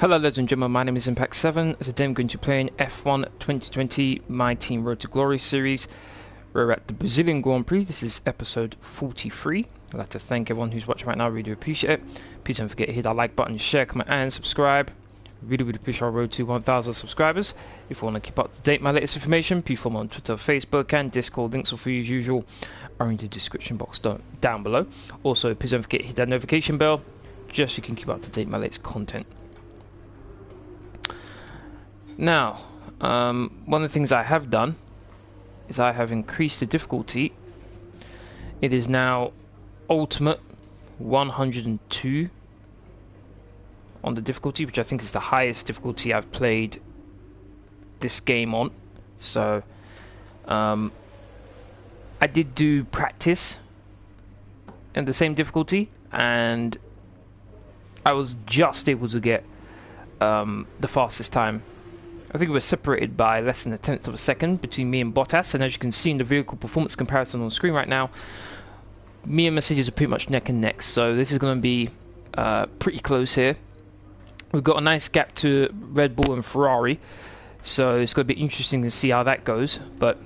Hello ladies and gentlemen, my name is Impact7. Today I'm going to play in F1 2020 My Team Road to Glory series. We're at the Brazilian Grand Prix. This is episode 43. I'd like to thank everyone who's watching right now, really appreciate it. Please don't forget to hit that like button, share, comment and subscribe. Really appreciate our road to 1,000 subscribers. If you want to keep up to date my latest information, please follow me on Twitter, Facebook and Discord. Links are free as usual are in the description box down below. Also, please don't forget to hit that notification bell just so you can keep up to date my latest content. Now, one of the things I have done is I have increased the difficulty. It is now Ultimate 102 on the difficulty, which I think is the highest difficulty I've played this game on. So, I did do practice in the same difficulty, and I was just able to get the fastest time. I think we were separated by less than a tenth of a second between me and Bottas, and as you can see in the vehicle performance comparison on the screen right now, me and Mercedes are pretty much neck and neck, so this is going to be pretty close here. We've got a nice gap to Red Bull and Ferrari, so it's going to be interesting to see how that goes. But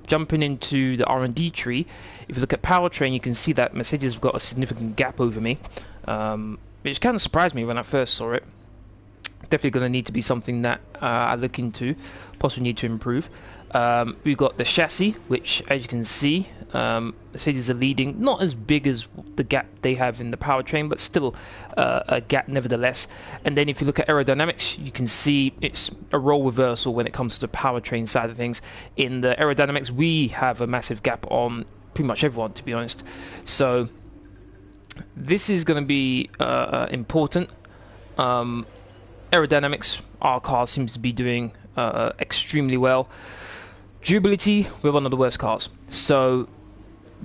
jumping into the R&D tree, if you look at powertrain, you can see that Mercedes have got a significant gap over me, which kind of surprised me when I first saw it. Definitely going to need to be something that I look into, possibly need to improve. We've got the chassis, which as you can see, Mercedes are leading, not as big as the gap they have in the powertrain, but still a gap nevertheless. And then if you look at aerodynamics, you can see it's a role reversal when it comes to the powertrain side of things. In the aerodynamics, we have a massive gap on pretty much everyone, to be honest. So this is going to be important. Aerodynamics, our car seems to be doing extremely well. Durability, we're one of the worst cars. So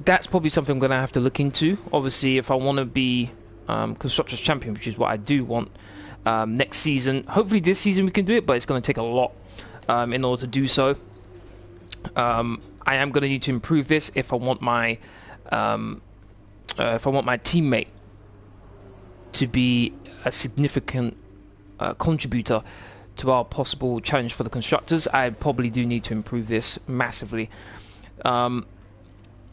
that's probably something I'm going to have to look into. Obviously, if I want to be Constructors Champion, which is what I do want next season. Hopefully this season we can do it, but it's going to take a lot in order to do so. I am going to need to improve this if I want my teammate to be a significant contributor to our possible challenge for the constructors. I probably do need to improve this massively. So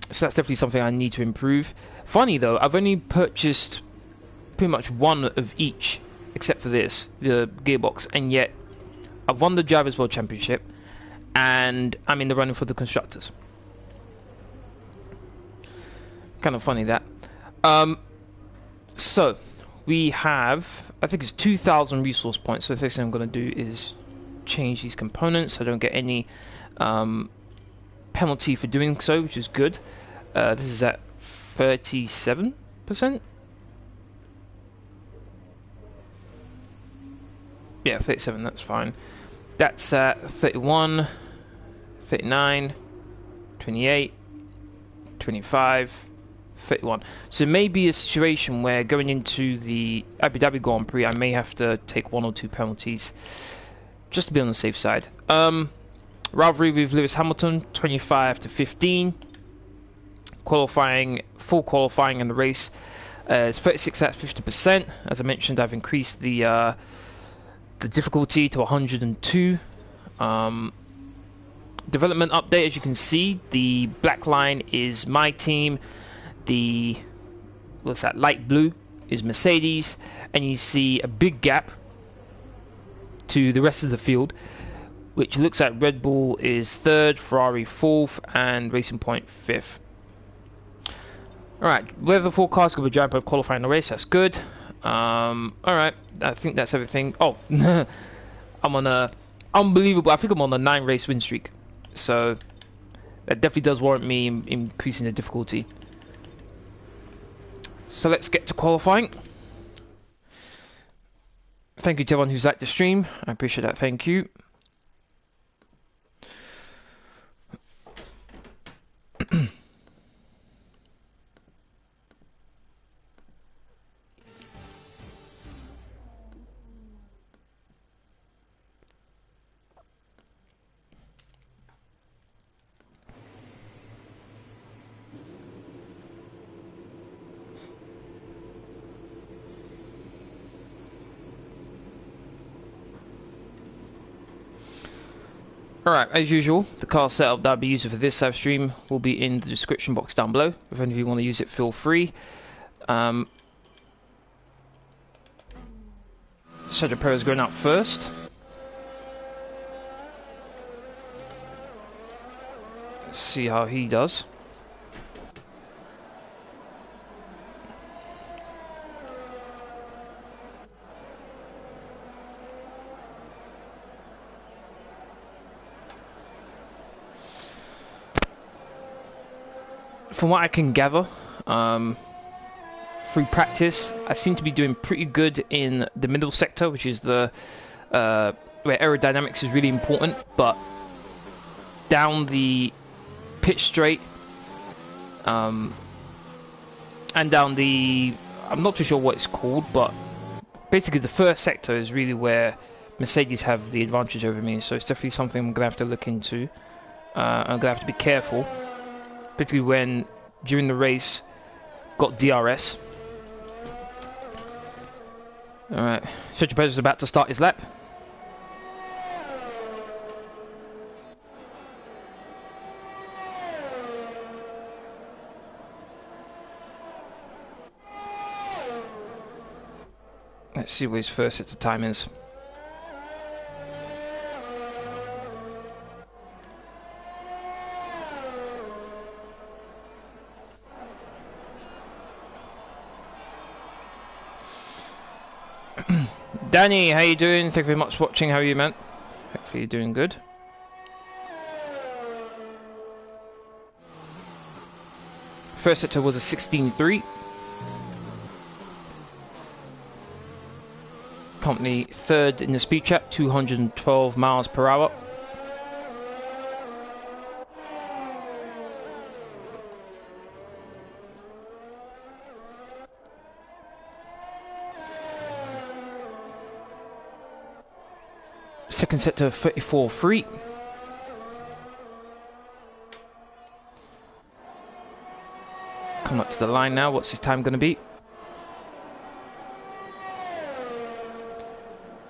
that's definitely something I need to improve. Funny though, I've only purchased pretty much one of each, except for this, the gearbox, and yet I've won the Drivers' World Championship, and I'm in the running for the constructors. Kind of funny that. So we have, I think it's 2,000 resource points. So the first thing I'm going to do is change these components so I don't get any penalty for doing so, which is good. This is at 37%. Yeah, 37, that's fine. That's at 31, 39, 28, 25, 31. So maybe a situation where going into the Abu Dhabi Grand Prix, I may have to take 1 or 2 penalties just to be on the safe side. Rivalry with Lewis Hamilton, 25 to 15. Qualifying, full qualifying in the race is 36 at 50%. As I mentioned, I've increased the difficulty to 102. Development update, as you can see, the black line is my team. The light blue is Mercedes, and you see a big gap to the rest of the field, which looks at Red Bull is 3rd, Ferrari 4th, and Racing Point 5th. Alright, weather forecast, going to be giant both qualifying the race, that's good. Alright, I think that's everything. Oh, I'm on a unbelievable, I think I'm on a 9 race win streak, so that definitely does warrant me increasing the difficulty. So let's get to qualifying. Thank you to everyone who's liked the stream. I appreciate that. Thank you. Alright, as usual, the car setup that I'll be using for this live stream will be in the description box down below. If any of you want to use it, feel free. Sergio Perez going out first. Let's see how he does. From what I can gather, through practice, I seem to be doing pretty good in the middle sector, which is the where aerodynamics is really important. But down the pitch straight, and down the, I'm not too sure what it's called, but basically the first sector is really where Mercedes have the advantage over me. So it's definitely something I'm gonna have to look into. I'm gonna have to be careful, particularly when during the race got DRS. Alright, Sergio Perez is about to start his lap. Let's see what his first set of time is. Danny, how you doing? Thank you very much for watching. How are you, man? Hopefully you're doing good. First sector was a 16.3. Company third in the speed trap, 212 miles per hour. Second sector 34.3. Come up to the line now. What's his time going to be?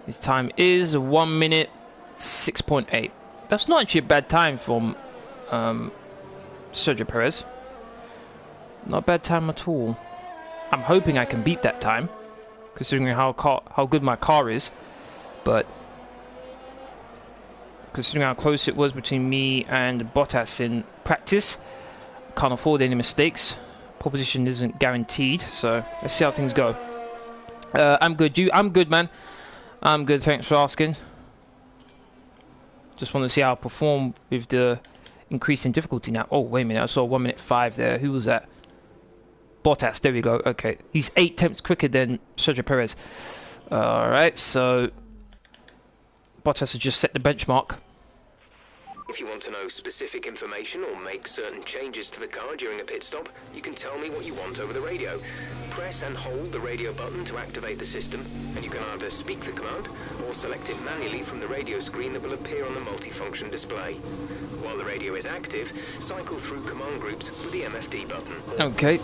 His time is 1 minute 6.8. That's not actually a bad time from Sergio Perez. Not a bad time at all. I'm hoping I can beat that time, considering how good my car is. But considering how close it was between me and Bottas in practice, can't afford any mistakes. Pole position isn't guaranteed, so let's see how things go. I'm good, dude. I'm good, man. I'm good, thanks for asking. Just want to see how I perform with the increase in difficulty now. Oh, wait a minute, I saw 1 minute 5 there. Who was that? Bottas, there we go. Okay, he's 8 tenths quicker than Sergio Perez. Alright, so Bottas has just set the benchmark. If you want to know specific information or make certain changes to the car during a pit stop, you can tell me what you want over the radio. Press and hold the radio button to activate the system, and you can either speak the command or select it manually from the radio screen that will appear on the multifunction display. While the radio is active, cycle through command groups with the MFD button. Okay.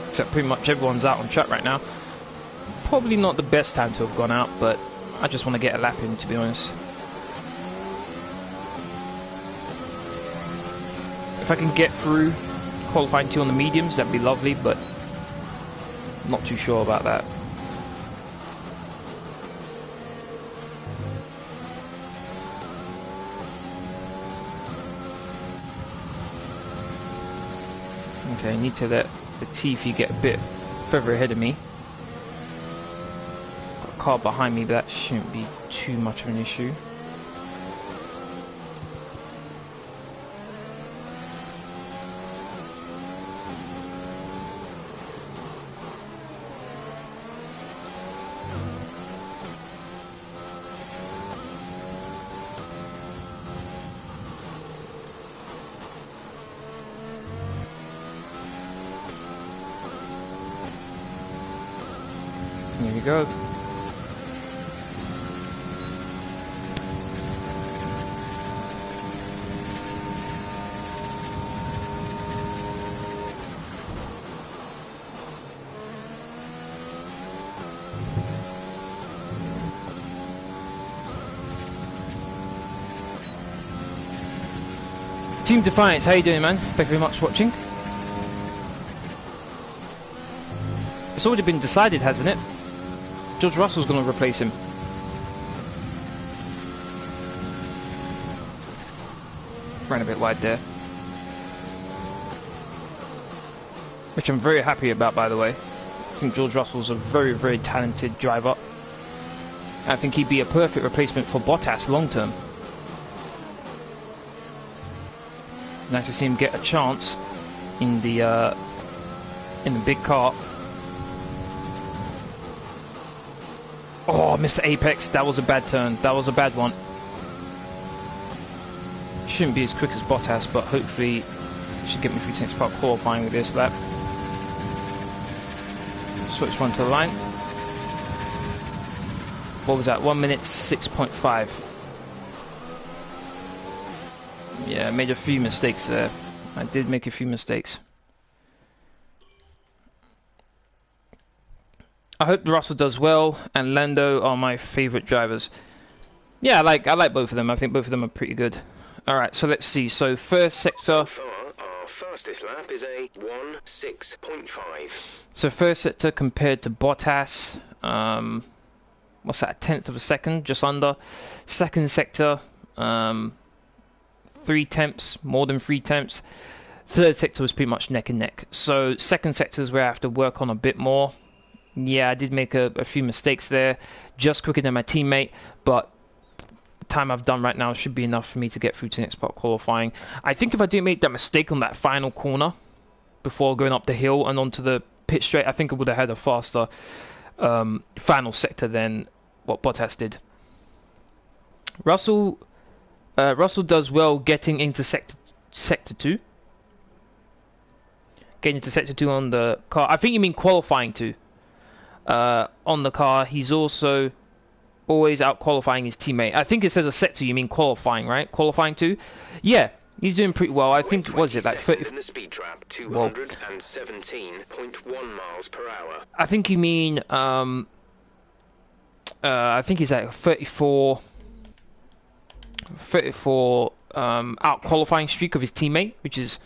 Except pretty much everyone's out on track right now. Probably not the best time to have gone out, but I just want to get a lap in, to be honest. If I can get through qualifying 2 on the mediums, that'd be lovely, but I'm not too sure about that. Okay, I need to let the Tiffy get a bit further ahead of me. Got a car behind me, but that shouldn't be too much of an issue. Here we go. Team Defiance, how you doing, man? Thank you very much for watching. It's already been decided, hasn't it? George Russell's going to replace him. Ran a bit wide there. Which I'm very happy about, by the way. I think George Russell's a very, very talented driver. I think he'd be a perfect replacement for Bottas long term. Nice to see him get a chance in the big car. Oh, Mr. Apex, that was a bad turn. That was a bad one. Shouldn't be as quick as Bottas, but hopefully should get me through to next part qualifying with this lap. Switch one to the line. What was that? 1 minute 6.5. Yeah, I made a few mistakes there. I did make a few mistakes. I hope Russell does well, and Lando are my favourite drivers. Yeah, I like both of them. I think both of them are pretty good. All right, so let's see. So first sector. So far, our fastest lap is a 1:06.5. So first sector compared to Bottas. What's that? 1/10 of a second, just under. Second sector, 3 tenths, more than 3 tenths. Third sector was pretty much neck and neck. So second sector is where I have to work on a bit more. Yeah, I did make a few mistakes there, just quicker than my teammate, but the time I've done right now should be enough for me to get through to next part qualifying. I think if I didn't make that mistake on that final corner before going up the hill and onto the pit straight, I think I would have had a faster final sector than what Bottas did. Russell does well getting into sector 2. Getting into sector 2 on the car. I think you mean qualifying 2. On the car, he's also always out qualifying his teammate. I think it says a sector, you mean qualifying, right? Qualifying 2? Yeah, he's doing pretty well. I think, was it like 30? In the speed trap, 217.1 miles per hour. I think you mean, I think he's like 34 out qualifying streak of his teammate, which is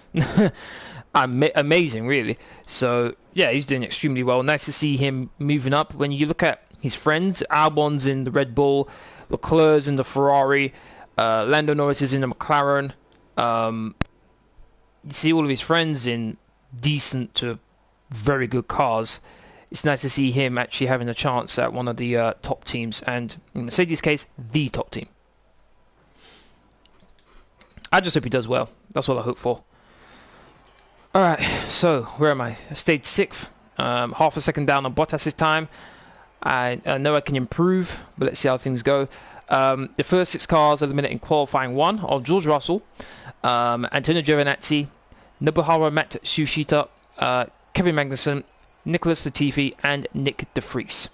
amazing, really. So yeah, he's doing extremely well. Nice to see him moving up. When you look at his friends, Albon's in the Red Bull, Leclerc's in the Ferrari, Lando Norris is in the McLaren. You see all of his friends in decent to very good cars. It's nice to see him actually having a chance at one of the top teams, and in Mercedes' case, the top team. I just hope he does well. That's what I hope for. Alright, so where am I? I stayed 6th, half a second down on Bottas' time. I know I can improve, but let's see how things go. The first 6 cars at the minute in qualifying 1 are George Russell, Antonio Giovinazzi, Nobuharu Matsushita, Kevin Magnussen, Nicholas Latifi, and Nick de Vries.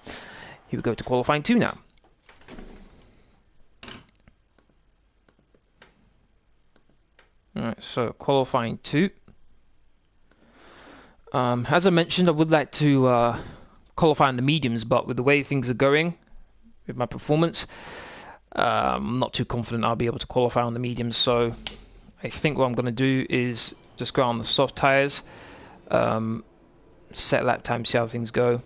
Here we go to qualifying 2 now. Alright, so qualifying 2. As I mentioned, I would like to qualify on the mediums, but with the way things are going with my performance, I'm not too confident I'll be able to qualify on the mediums. So I think what I'm going to do is just go on the soft tyres, set lap time, see how things go.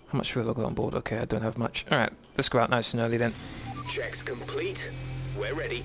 How much fuel I got on board? Okay, I don't have much. Alright, let's go out nice and early then. Checks complete. We're ready.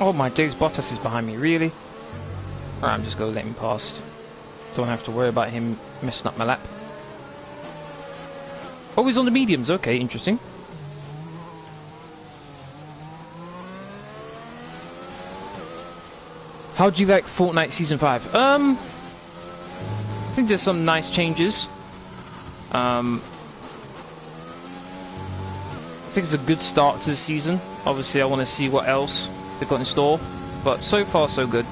Oh my days, Bottas is behind me, really? Alright, I'm just going to let him past. Don't have to worry about him messing up my lap. Oh, he's on the mediums. Okay, interesting. How do you like Fortnite Season 5? I think there's some nice changes. I think it's a good start to the season. Obviously, I want to see what else they've got in store. But so far, so good.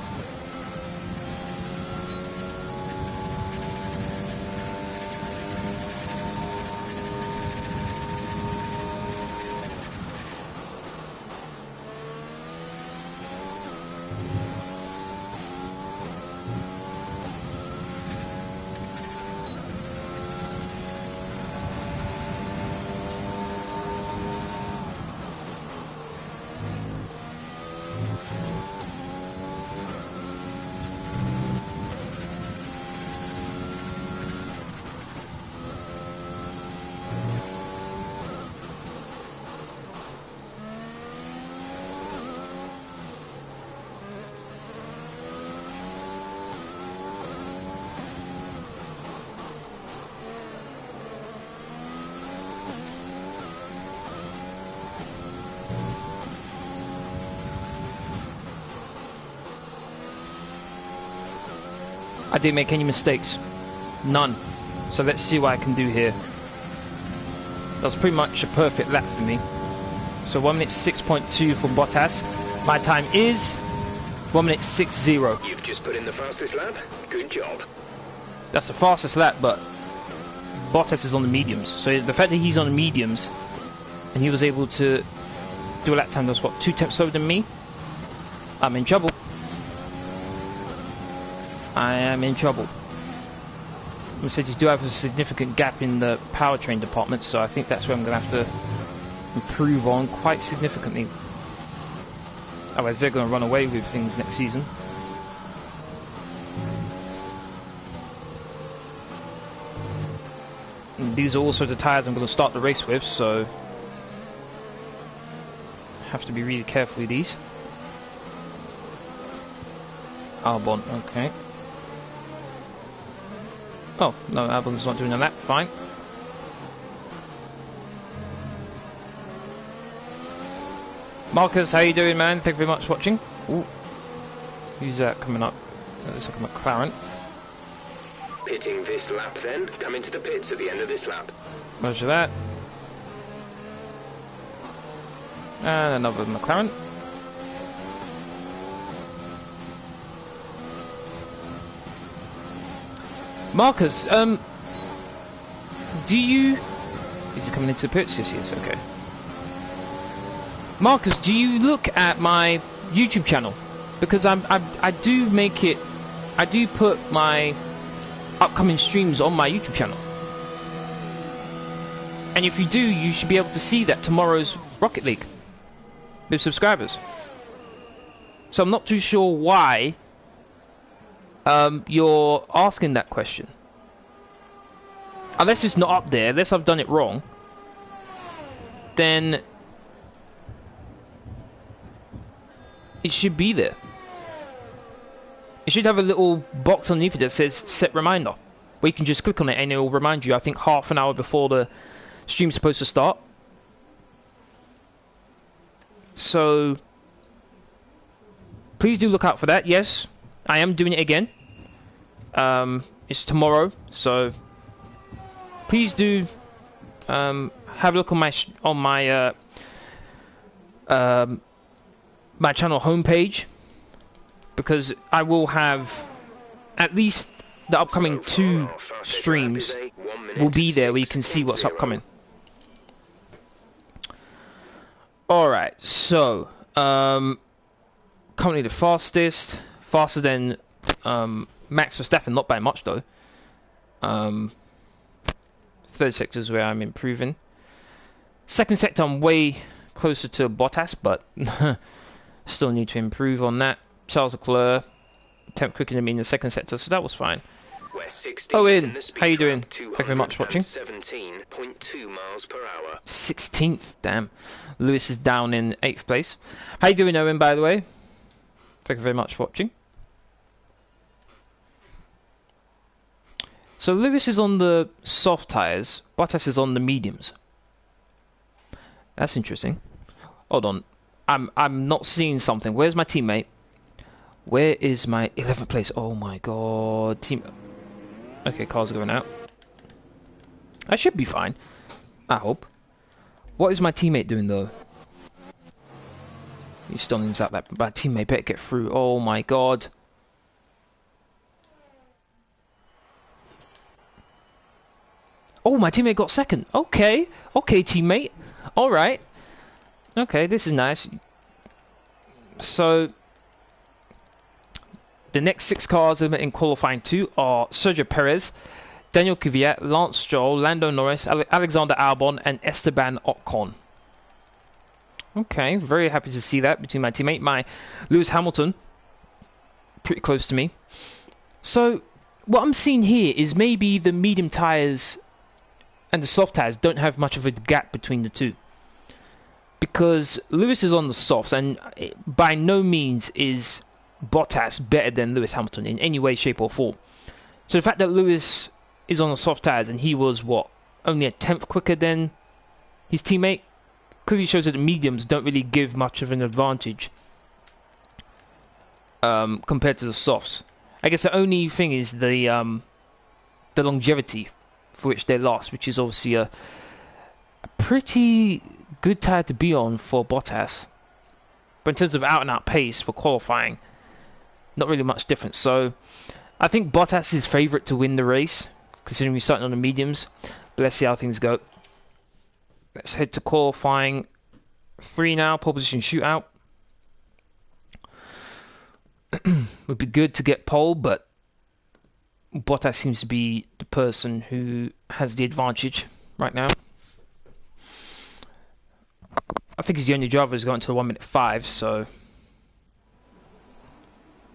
I didn't make any mistakes. None. So let's see what I can do here. That's pretty much a perfect lap for me. So 1 minute 6.2 for Bottas. My time is 1 minute 60. You've just put in the fastest lap. Good job. That's the fastest lap, but Bottas is on the mediums. So the fact that he's on the mediums and he was able to do a lap time that's what, 2 tenths slower than me? I'm in trouble. I am in trouble. Mercedes do have a significant gap in the powertrain department, so I think that's where I'm going to have to improve on quite significantly. Otherwise they're going to run away with things next season. And these are also the tyres I'm going to start the race with, so have to be really careful with these. Albon, okay. Oh, no, Albon's not doing a lap, fine. Marcus, how you doing, man? Thank you very much for watching. Ooh. Who's that coming up? That looks like a McLaren. Pitting this lap then. Come into the pits at the end of this lap. Measure that. And another McLaren. Marcus, do you... Is he coming into the pits? Yes, he is, okay. Marcus, do you look at my YouTube channel? Because I do make it... I do put my upcoming streams on my YouTube channel. And if you do, you should be able to see that tomorrow's Rocket League with subscribers. So I'm not too sure why you're asking that question. Unless it's not up there, unless I've done it wrong, then it should be there. It should have a little box underneath it that says set reminder, where you can just click on it and it will remind you, I think, half an hour before the stream's supposed to start. So please do look out for that. Yes, I am doing it again. It's tomorrow, so please do have a look on my my channel homepage, because I will have at least the upcoming 2 streams will be there where you can see what's upcoming. Alright, so currently the fastest, faster than Max Verstappen, not by much though. Third sector is where I'm improving. Second sector I'm way closer to Bottas, but still need to improve on that. Charles Leclerc, 10th quicker than me in the second sector, so that was fine. Oh, in. How you doing? Thank you very much for watching. 17.2 miles per hour. 16th, damn. Lewis is down in 8th place. How you doing, Owen, by the way? Thank you very much for watching. So Lewis is on the soft tyres, Bottas is on the mediums. That's interesting. Hold on. I'm not seeing something. Where's my teammate? Where is my 11th place? Oh my god. Okay, cars are going out. I should be fine. I hope. What is my teammate doing though? He's still things out that my teammate better get through. Oh my god. Oh, my teammate got second. Okay. Okay, teammate. Alright. Okay, this is nice. So, the next 6 cars in qualifying 2 are Sergio Perez, Daniel Kvyat, Lance Stroll, Lando Norris, Alexander Albon, and Esteban Ocon. Okay, very happy to see that between my teammate, my Lewis Hamilton, pretty close to me. So, what I'm seeing here is maybe the medium tyres and the soft tyres don't have much of a gap between the two. Because Lewis is on the softs, and by no means is Bottas better than Lewis Hamilton in any way, shape or form. So the fact that Lewis is on the soft tyres and he was, what, only a tenth quicker than his teammate, clearly shows that the mediums don't really give much of an advantage compared to the softs. I guess the only thing is the longevity for which they last, which is obviously a pretty good tyre to be on for Bottas. But in terms of out-and-out pace for qualifying, not really much difference. So I think Bottas is favourite to win the race, considering we're starting on the mediums. But let's see how things go. Let's head to qualifying 3 now, pole position shootout. Would be good to get pole, but Bottas seems to be the person who has the advantage right now. I think he's the only driver who's gotten to the 1:05, so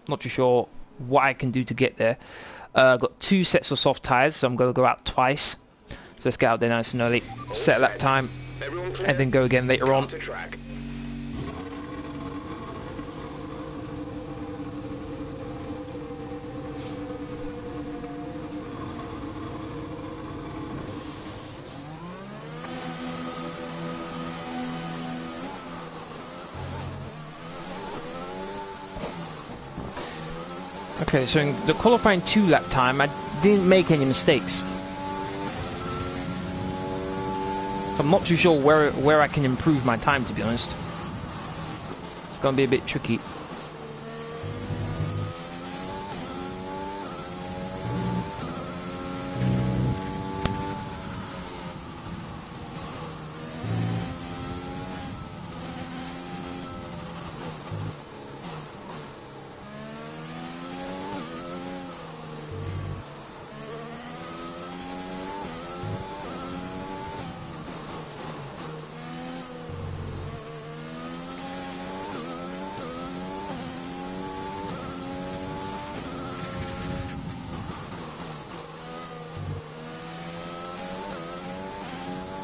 not too sure what I can do to get there. Got 2 sets of soft tyres, so I'm going to go out twice. So let's get out there nice and early, set lap time, and then go again later on. Okay, so in the qualifying 2 lap time, I didn't make any mistakes. So I'm not too sure where I can improve my time, to be honest. It's going to be a bit tricky.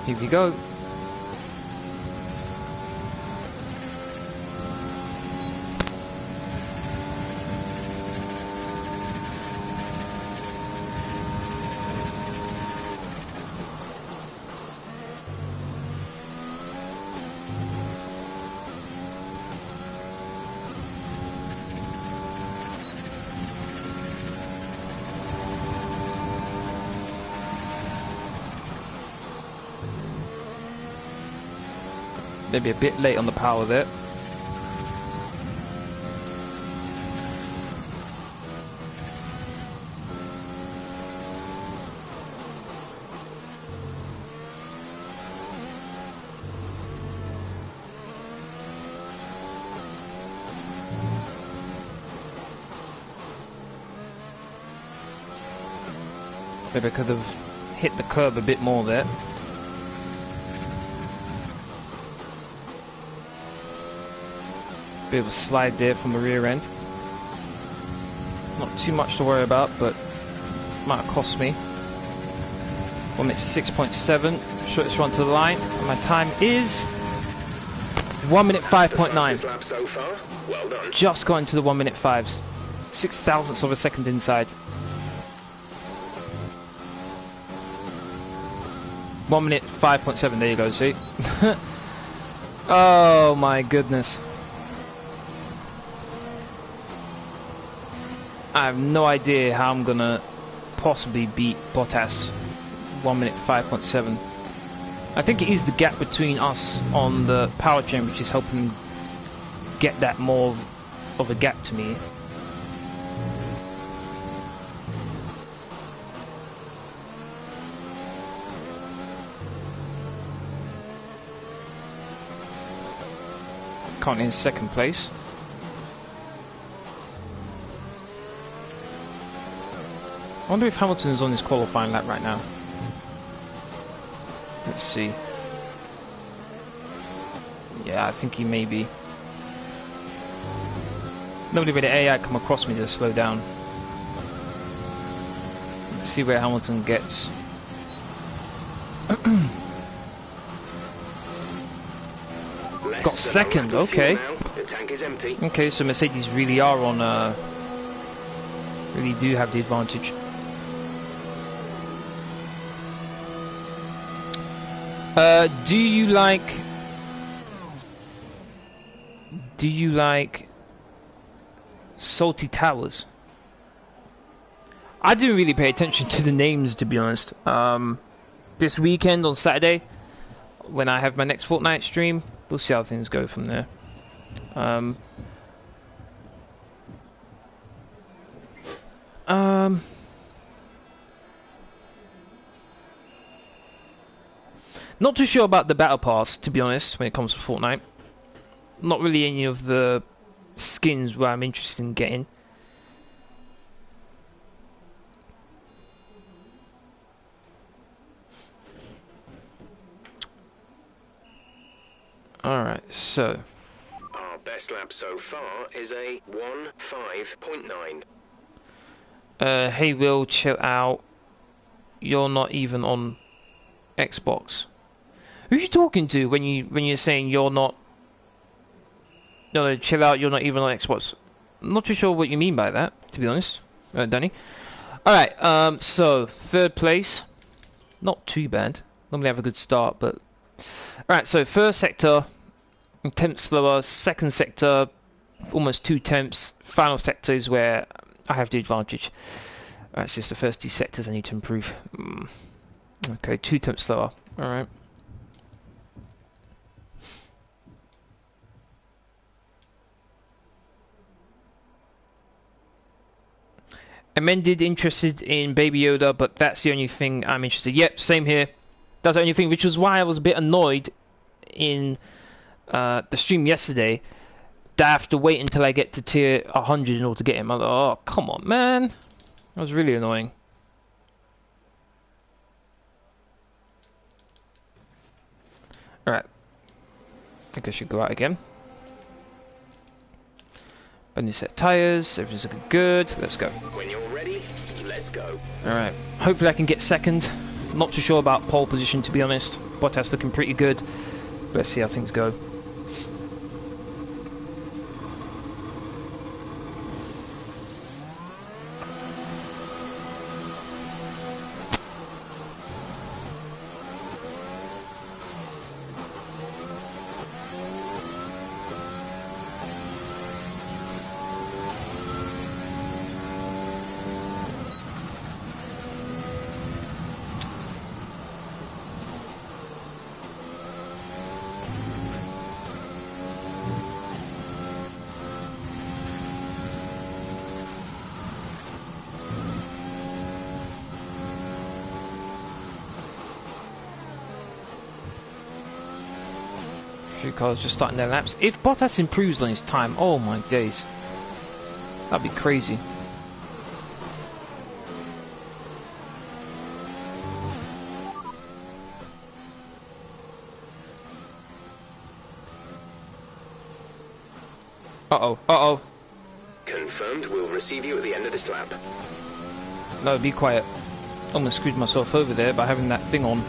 Here we go. Maybe a bit late on the power there. Maybe I could have hit the curb a bit more there. Bit of a slide there from the rear end. Not too much to worry about, but might have cost me. 1 minute 6.7. Shortest run to the line. And my time is 1 minute 5.9. So far. Well done. Just got into the 1 minute 5s. 6 thousandths of a second inside. 1 minute 5.7. There you go. See. Oh my goodness. I have no idea how I'm gonna possibly beat Bottas. 1 minute 5.7. I think it is the gap between us on the powertrain which is helping get that more of a gap to me. Currently in second place. I wonder if Hamilton's on his qualifying lap right now. Let's see. Yeah, I think he may be. Nobody with the AI come across me to slow down. Let's see where Hamilton gets. Got second, okay. The tank is empty. Okay, so Mercedes really are on, really do have the advantage. Do you like salty towers? I didn't really pay attention to the names, to be honest. This weekend on Saturday, when I have my next Fortnite stream, we'll see how things go from there. Not too sure about the battle pass, to be honest, when it comes to Fortnite. Not really any of the skins where I'm interested in getting. Alright, so our best lap so far is a 1:05.9. Hey Will, chill out. You're not even on Xbox. Who are you talking to when you're saying you're not? No, chill out. You're not even on Xbox. I'm not too sure what you mean by that, to be honest, Danny. All right. So third place, not too bad. Normally have a good start, but all right. So first sector, tenths slower. Second sector, almost 2 tenths. Final sector is where I have the advantage. That's just the first 2 sectors I need to improve. Okay, 2 tenths slower. All right. Amended interested in Baby Yoda, but that's the only thing I'm interested. Yep, same here. That's the only thing, which was why I was a bit annoyed in the stream yesterday that I have to wait until I get to tier 100 in order to get him. I'm like, oh, come on, man. That was really annoying. Alright. I think I should go out again. Brand new set of tyres, everything's looking good. Let's go. When you're ready, let's go. Alright. Hopefully I can get second. Not too sure about pole position, to be honest. Bottas looking pretty good. Let's see how things go. Few cars just starting their laps. If Bottas improves on his time, oh my days, that'd be crazy. Uh-oh. Confirmed, we'll receive you at the end of this lap. No, be quiet. Almost screwed myself over there by having that thing on.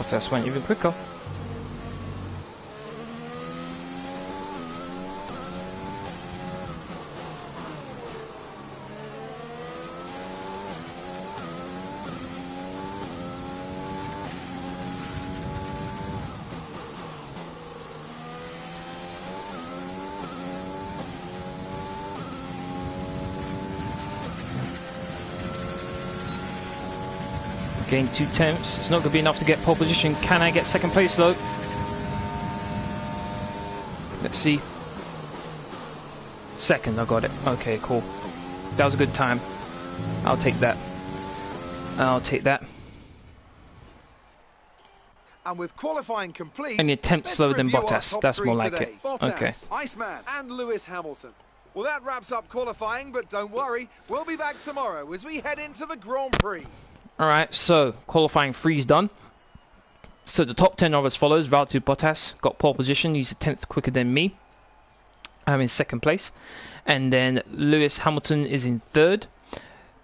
Bottas went even quicker. Gain 2 tenths. It's not going to be enough to get pole position. Can I get second place though? Let's see. Second, I got it. Okay, cool. That was a good time. I'll take that. I'll take that. And with qualifying complete, Only a tenth slower than Bottas. That's more like today. it. Bottas, okay. Iceman and Lewis Hamilton. Well, that wraps up qualifying, but don't worry. We'll be back tomorrow as we head into the Grand Prix. Alright, so qualifying 3's done. So the top 10 are as follows. Valtteri Bottas got pole position. He's a 10th quicker than me. I'm in second place. And then Lewis Hamilton is in third.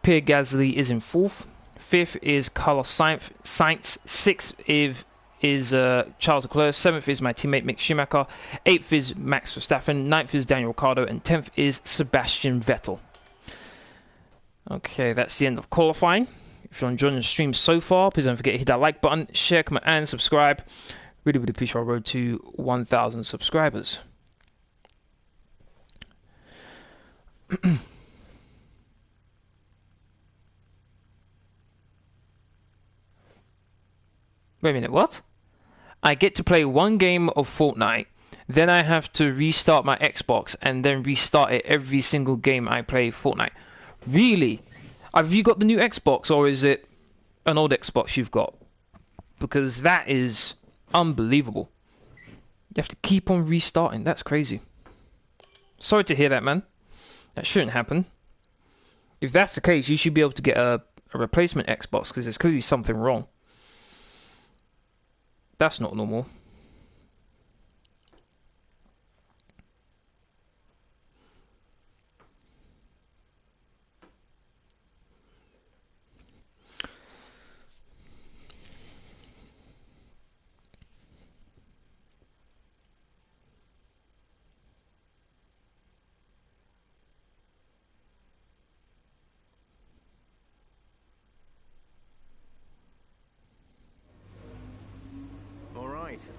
Pierre Gasly is in fourth. Fifth is Carlos Sainz. Sixth is Charles Leclerc. Seventh is my teammate Mick Schumacher. Eighth is Max Verstappen. Ninth is Daniel Ricciardo. And 10th is Sebastian Vettel. Okay, that's the end of qualifying. If you're enjoying the stream so far, please don't forget to hit that like button, share, comment, and subscribe. Really, really appreciate our road to 1,000 subscribers. Wait a minute, what? I get to play one game of Fortnite, then I have to restart my Xbox, and then restart it every single game I play Fortnite. Really? Have you got the new Xbox, or is it an old Xbox you've got? Because that is unbelievable. You have to keep on restarting. That's crazy. Sorry to hear that, man. That shouldn't happen. If that's the case, you should be able to get a replacement Xbox, because there's clearly something wrong. That's not normal.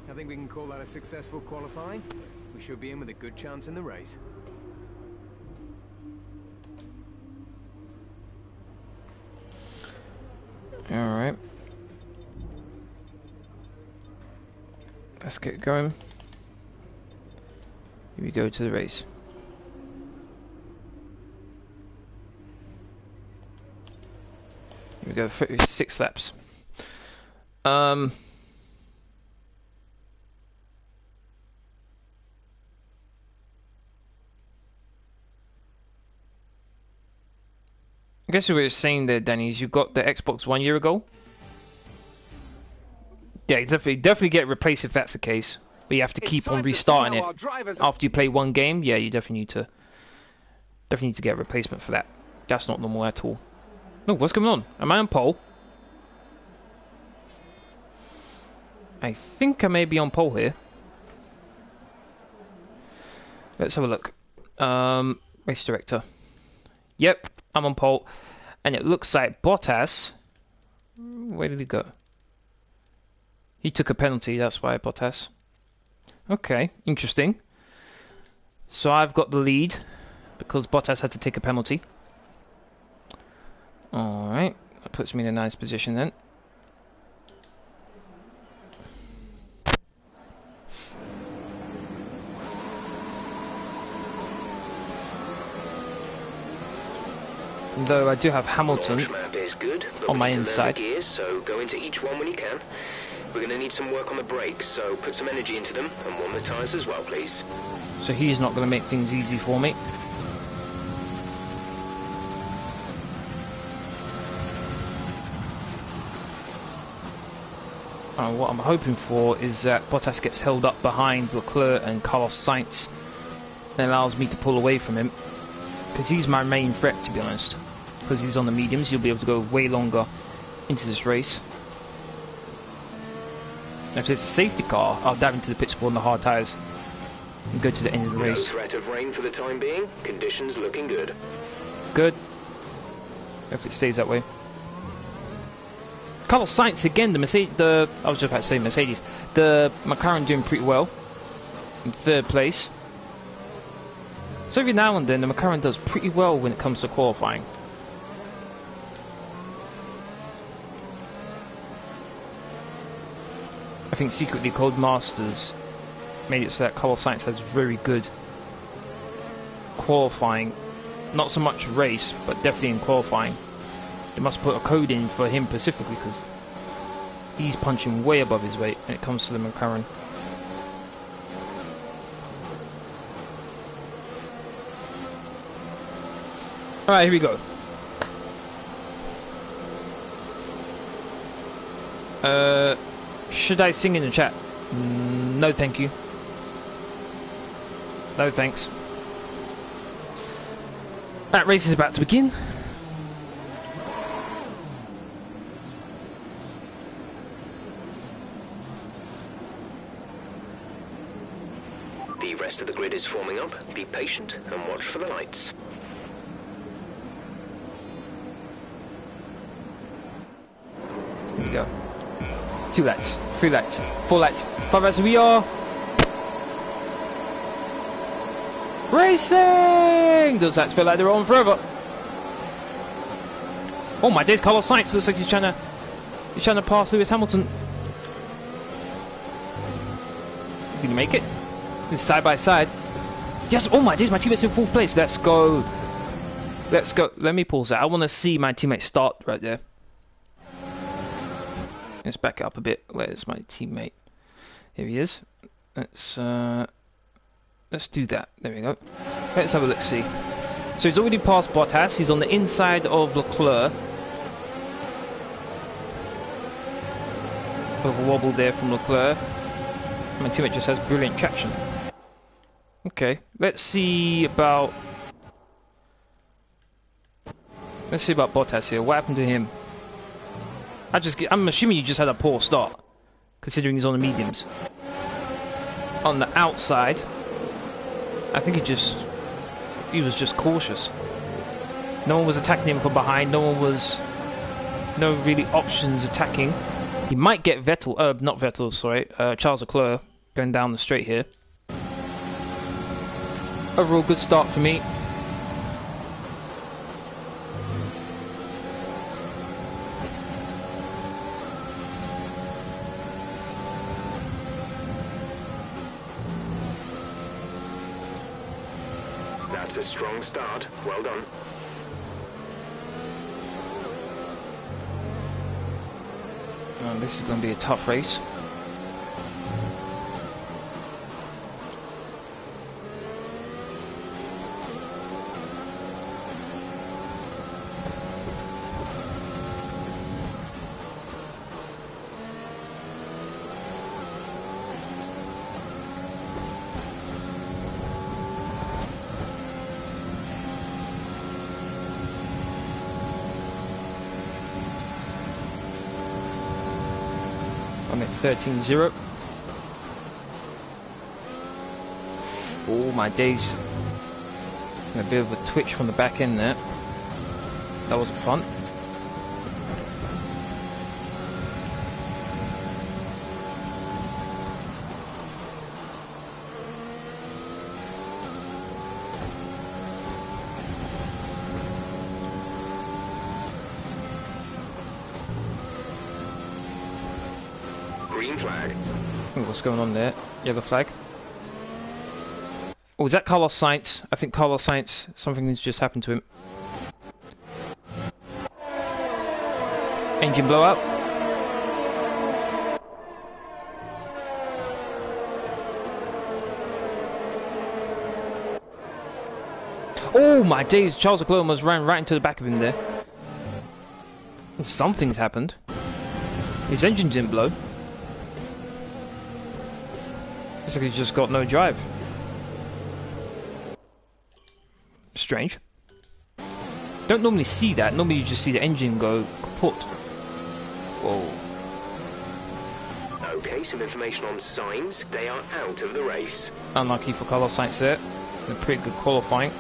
I think we can call that a successful qualifying. We should be in with a good chance in the race. Alright. Let's get going. Here we go to the race. Here we go, 36 laps. I guess what you're saying there, Danny, is you got the Xbox 1 year ago. Yeah, definitely get replaced if that's the case. But you have to keep on restarting it after you play one game. Yeah, you definitely need to get a replacement for that. That's not normal at all. No, what's going on? Am I on pole? I think I may be on pole here. Let's have a look. Race director. Yep, I'm on pole. And it looks like Bottas... Where did he go? He took a penalty, that's why, Bottas. Okay, interesting. So I've got the lead because Bottas had to take a penalty. Alright, that puts me in a nice position then. Though I do have Hamilton is good, on my inside. Gears, so go into each one when you can. We're going to need some work on the brakes, so put some energy into them and warm the tyres as well, please. So he's not going to make things easy for me. What I'm hoping for is that Bottas gets held up behind Leclerc and Carlos Sainz and allows me to pull away from him. Because he's my main threat, to be honest. Because he's on the mediums, you'll be able to go way longer into this race. If it's a safety car, I'll dive into the pit stop on the hard tyres and go to the end of the race. No threat of rain for the time being. Conditions looking good. Good. If it stays that way. Carlos Sainz again. I was just about to say Mercedes. The McLaren doing pretty well in 3rd place. So every now and then the McLaren does pretty well when it comes to qualifying. I think secretly Codemasters made it so that Carlos Sainz has very good qualifying. Not so much race, but definitely in qualifying. They must put a code in for him specifically because he's punching way above his weight when it comes to the McLaren. Alright, here we go. Should I sing in the chat? No, thank you. No, thanks. That race is about to begin. The rest of the grid is forming up. Be patient and watch for the lights. Here we go. 2 laps, 3 laps, 4 laps, 5 laps. We are racing! Those laps feel like they're on forever. Oh my days, Carlos Sainz looks like he's trying to pass Lewis Hamilton. Can you make it? It's side by side. Yes, oh my days, my teammate's in 4th place. Let's go. Let's go. Let me pause that. I want to see my teammate start right there. Let's back it up a bit. Where's my teammate? Here he is. Let's do that. There we go. Let's have a look. See. So he's already passed Bottas. He's on the inside of Leclerc. Bit of a wobble there from Leclerc. My teammate just has brilliant traction. Okay. Let's see about Bottas here. What happened to him? I'm assuming he just had a poor start, considering he's on the mediums. On the outside, I think he was just cautious. No one was attacking him from behind. No really options attacking. He might get Vettel, not Vettel, sorry, Charles Leclerc going down the straight here. Overall, good start for me. That's a strong start. Well done. This is going to be a tough race. I'm at 13-0. Oh my days. A bit of a twitch from the back end there. That wasn't fun. Green flag. Ooh, what's going on there? Yellow flag. Oh, is that Carlos Sainz? I think Carlos Sainz, something has just happened to him. Engine blowout. Oh my days, Charles Leclerc almost ran right into the back of him there. Something's happened. His engine didn't blow. Looks like he's just got no drive. Strange. Don't normally see that. Normally you just see the engine go kaput. Whoa. Okay, some information on signs. They are out of the race. Unlucky for Carlos Sainz there. A pretty good qualifying.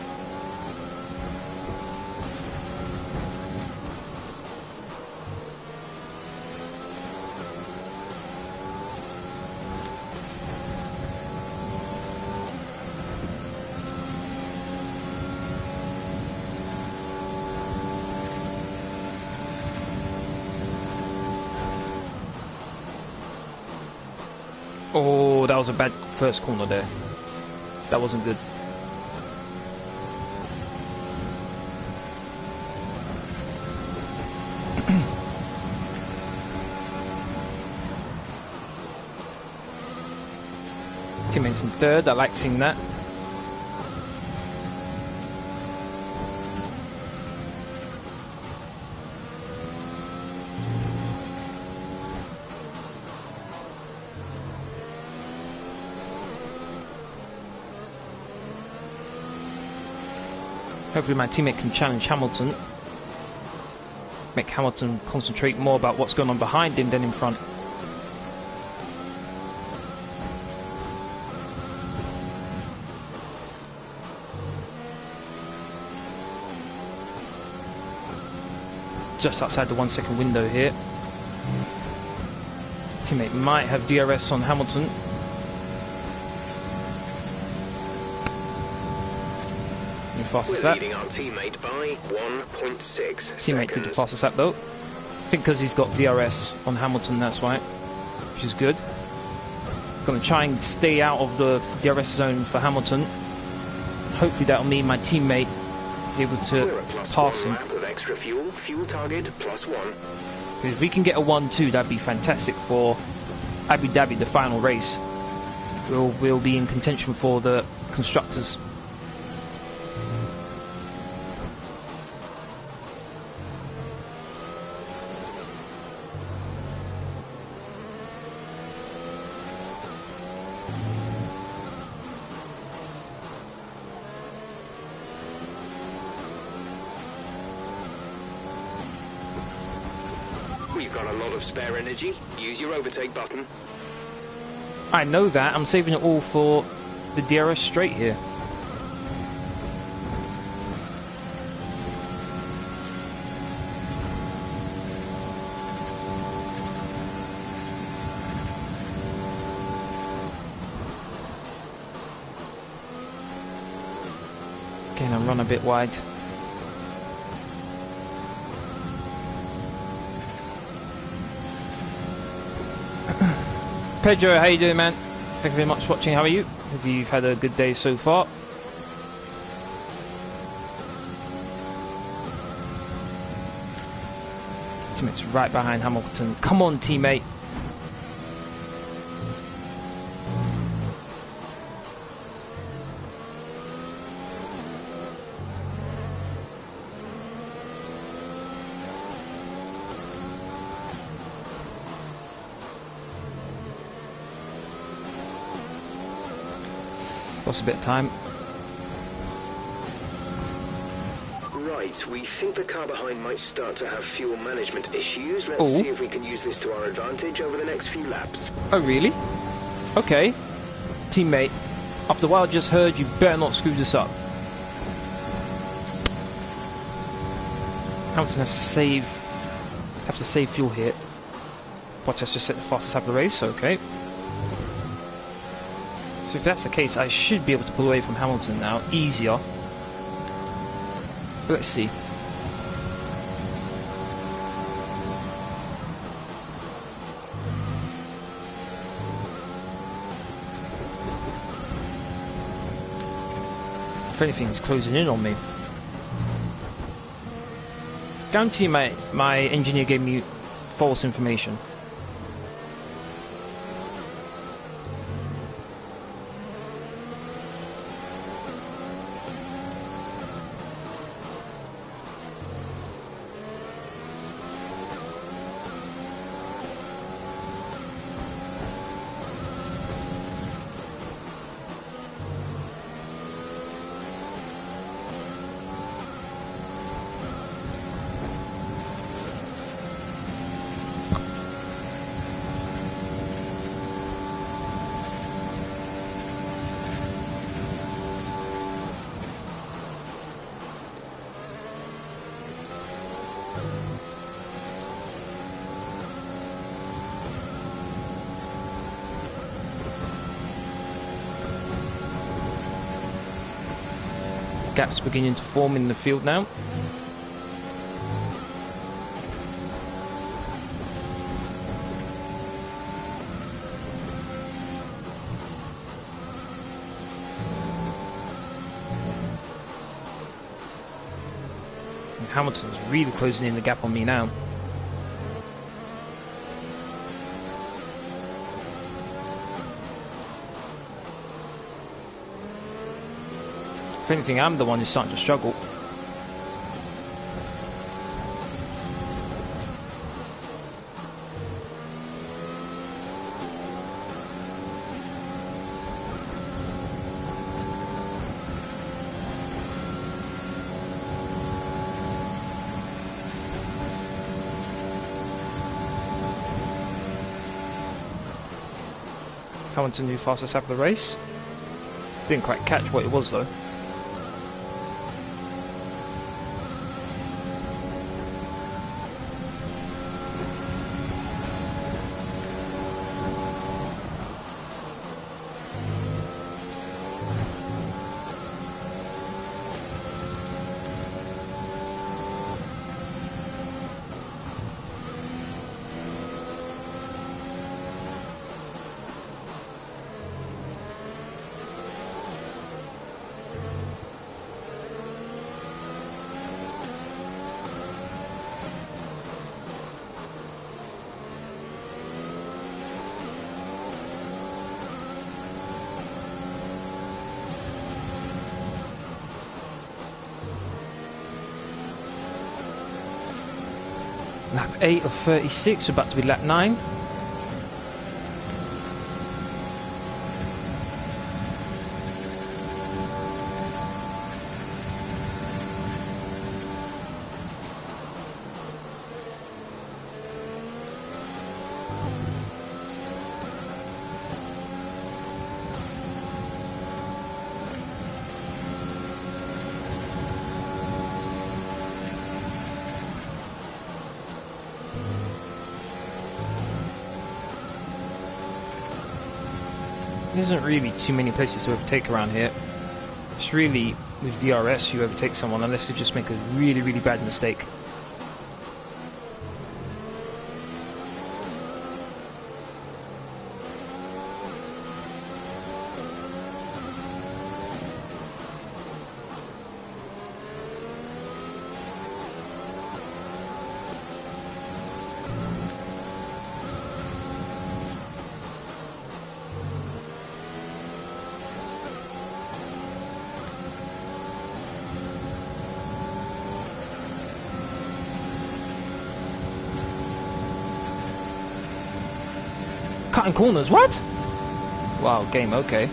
Oh, that was a bad first corner there. That wasn't good. Teammates in third, I like seeing that. Hopefully my teammate can challenge Hamilton. Make Hamilton concentrate more about what's going on behind him than in front. Just outside the 1 second window here. Teammate might have DRS on Hamilton. Fastest lap. We're leading our teammate by 1.6 seconds. Teammate did the fastest lap though. I think because he's got DRS on Hamilton, that's why, which is good. Gonna try and stay out of the DRS zone for Hamilton. Hopefully that'll mean my teammate is able to pass him. Lap of extra fuel. Fuel target +1. If we can get a 1-2, that'd be fantastic for Abu Dhabi, the final race. We'll be in contention for the constructors. We've got a lot of spare energy. Use your overtake button. I know that. I'm saving it all for the DRS straight here. Again, I run a bit wide. Pedro, how you doing, man? Thank you very much for watching. How are you? Hope you've had a good day so far. Teammate's right behind Hamilton. Come on, teammate. Lost a bit of time. Right, we think the car behind might start to have fuel management issues. Let's see if we can use this to our advantage over the next few laps. Oh, really? Okay. Teammate, after what I just heard, you better not screw this up. Hamilton has to save fuel here. Bottas just set the fastest lap of the race, okay. So if that's the case, I should be able to pull away from Hamilton now, easier. But let's see. If anything, it's closing in on me. Guarantee my engineer gave me false information. gaps beginning to form in the field now. And Hamilton's really closing in the gap on me now. If anything, I'm the one who's starting to struggle. Hamilton, who fastest lap of the race. Didn't quite catch what it was though. Lap 8 of 36, about to be lap 9. There isn't really too many places to overtake around here. It's really with DRS you overtake someone unless you just make a really, really bad mistake. Cutting corners, what? Wow, game, okay.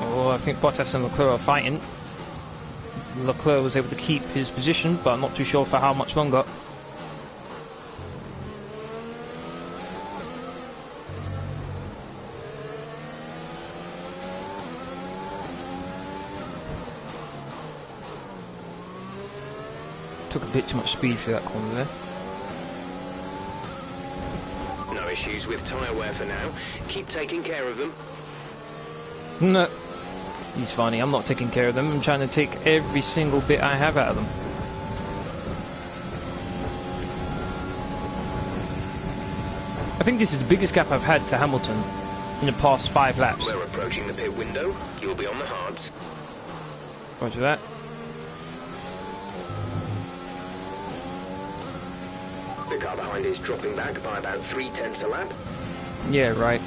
Oh, I think Bottas and Leclerc are fighting. Leclerc was able to keep his position, but I'm not too sure for how much longer. Took a bit too much speed for that corner there. No issues with tyre wear for now. Keep taking care of them. No. He's funny, I'm not taking care of them, I'm trying to take every single bit I have out of them. I think this is the biggest gap I've had to Hamilton in the past 5 laps. We're approaching the pit window. You'll be on the hards. Roger that. The car behind is dropping back by about 0.3 a lap. Yeah, right.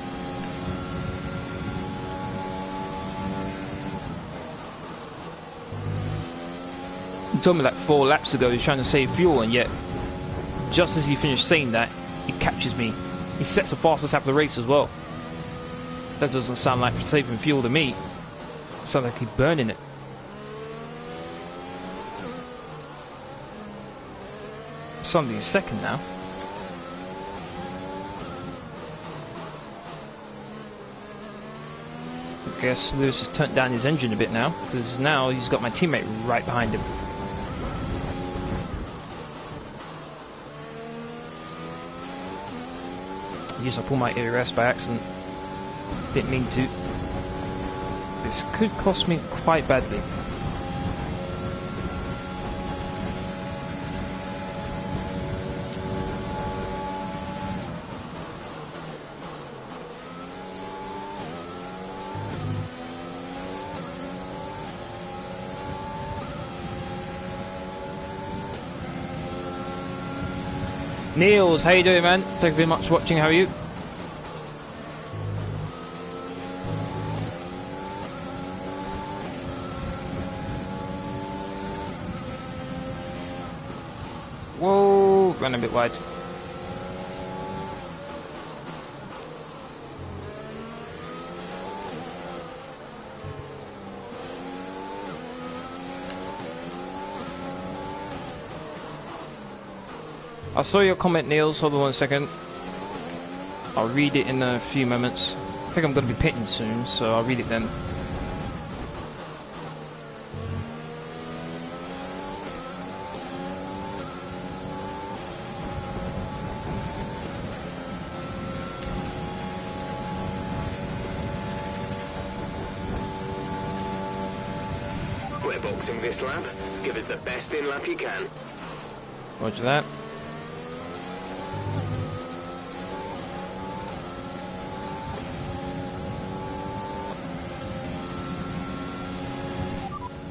He told me like 4 laps ago he's trying to save fuel, and yet just as he finished saying that, he catches me. He sets the fastest lap of the race as well. That doesn't sound like saving fuel to me. It sounds like he's burning it. Something is second now. guess Lewis has turned down his engine a bit now, because now he's got my teammate right behind him. Yes, I pulled my ARS by accident. Didn't mean to. This could cost me quite badly. Niels, how you doing, man? Thank you very much for watching. How are you? Whoa, ran a bit wide. I saw your comment, Niels. Hold on 1 second. I'll read it in a few moments. I think I'm going to be pitting soon, so I'll read it then. We're boxing this lap. Give us the best in lap you can. Roger that.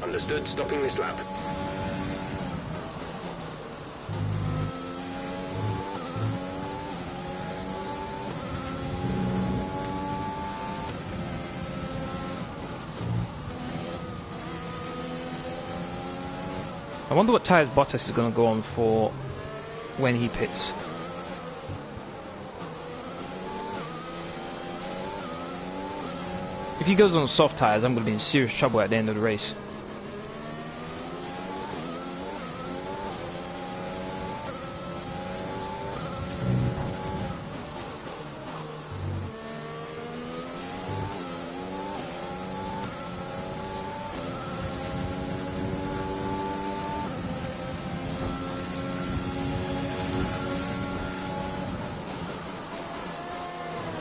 Understood, stopping this lap. I wonder what tyres Bottas is going to go on for when he pits. If he goes on soft tyres, I'm going to be in serious trouble at the end of the race.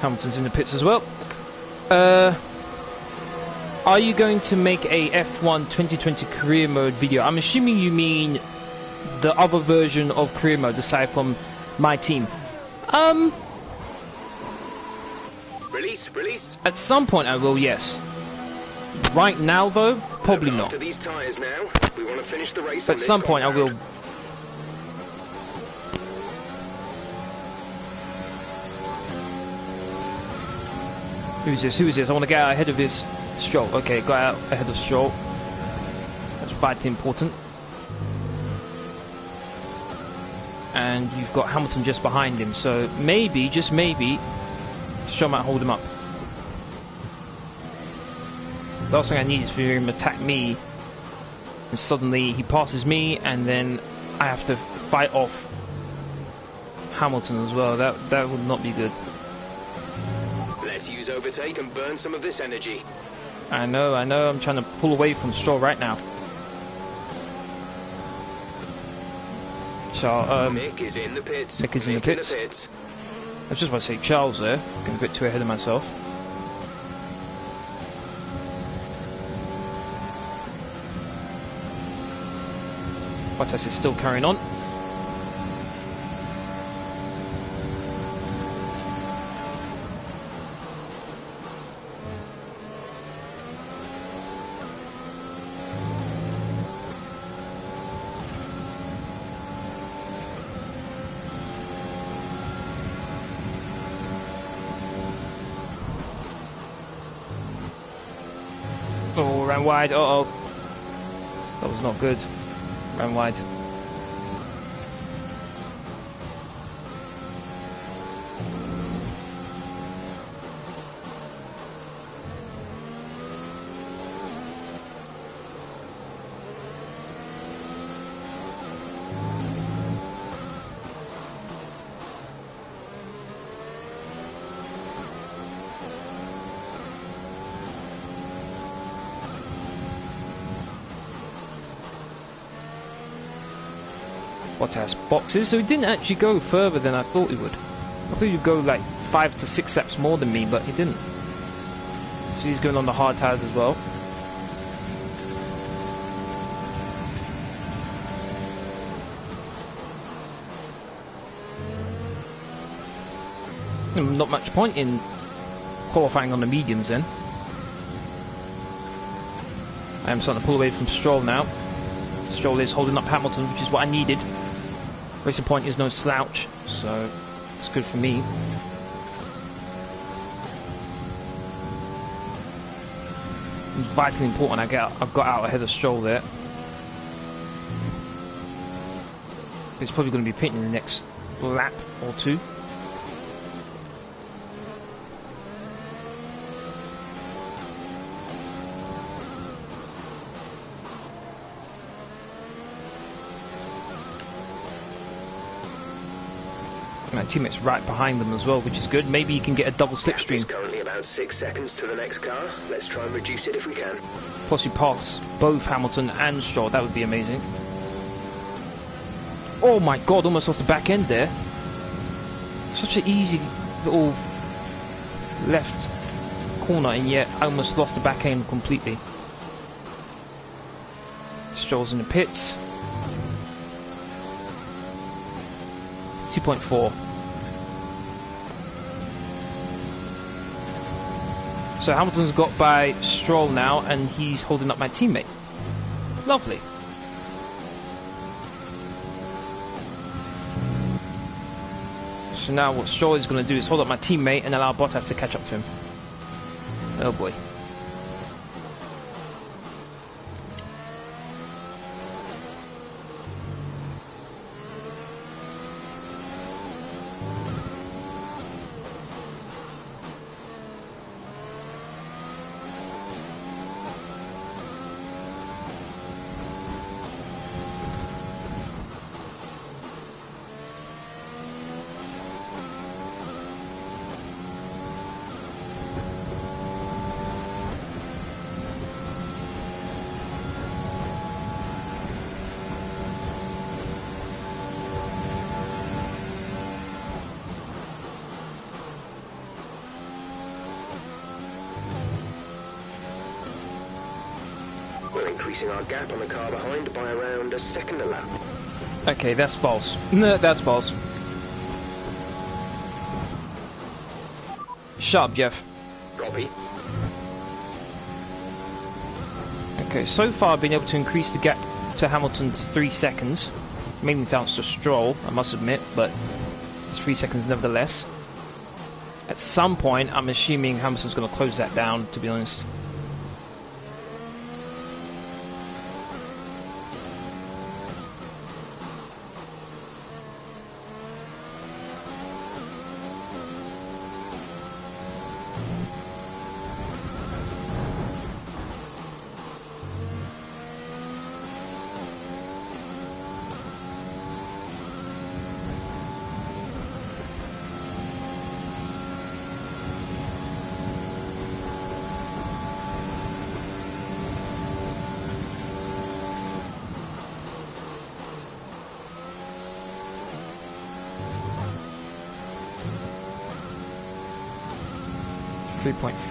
Hamilton's in the pits as well. Are you going to make a F1 2020 career mode video? I'm assuming you mean the other version of career mode aside from my team. Release. At some point I will, yes. Right now though, probably not. After these tyres now, we want to finish the race. But at some point I will. Who's this? Who is this? I want to get out ahead of this. Stroll. Okay, got out ahead of Stroll. That's vitally important. And you've got Hamilton just behind him, so maybe, just maybe, Stroll might hold him up. The last thing I need is for him to attack me, and suddenly he passes me, and then I have to fight off Hamilton as well. That would not be good. Let's use overtake and burn some of this energy. I know, I'm trying to pull away from Stroll right now. Mick is in the pits. Mick is in the pits. I was just about to say Charles there. Getting a bit too ahead of myself. Bottas is still carrying on. Oh, ran wide. Uh-oh. That was not good. Ran wide. Bottas boxes, so he didn't actually go further than I thought he would. I thought he'd go like 5 to 6 laps more than me, but he didn't. So he's going on the hard tyres as well. Not much point in qualifying on the mediums then. I am starting to pull away from Stroll now. Stroll is holding up Hamilton, which is what I needed. Racing Point is no slouch, so it's good for me. It's vitally important I got out ahead of Stroll there. He's probably going to be pitting in the next lap or two. My teammate's right behind them as well, which is good. Maybe he can get a double slipstream. It's currently about 6 seconds to the next car. Let's try and reduce it if we can. Plus we pass both Hamilton and Stroll. That would be amazing. Oh my god, almost lost the back end there. Such an easy little left corner, and yet I almost lost the back end completely. Stroll's in the pits. 2.4. So Hamilton's got by Stroll now, and he's holding up my teammate. Lovely. So now what Stroll is going to do is hold up my teammate and allow Bottas to catch up to him. Oh boy. Increasing our gap on the car behind by around a second a lap. Okay, that's false. No, that's false. Shut up, Jeff. Copy. Okay, so far I've been able to increase the gap to Hamilton to 3 seconds. Mainly thanks to Stroll, I must admit, but it's 3 seconds nevertheless. At some point, I'm assuming Hamilton's going to close that down, to be honest.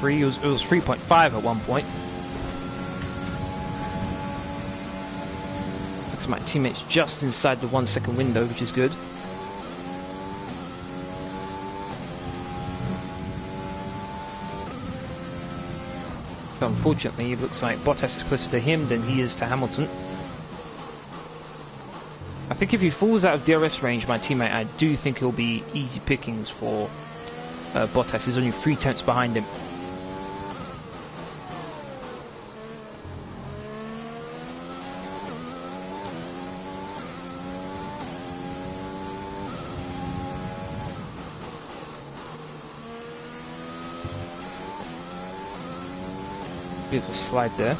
.3, it was 3.5 at one point. Looks like my teammate's just inside the 1 second window, which is good. But unfortunately, it looks like Bottas is closer to him than he is to Hamilton. I think if he falls out of DRS range, my teammate, I do think he'll be easy pickings for Bottas. Is only 3 tenths behind him. Bit of a slide there.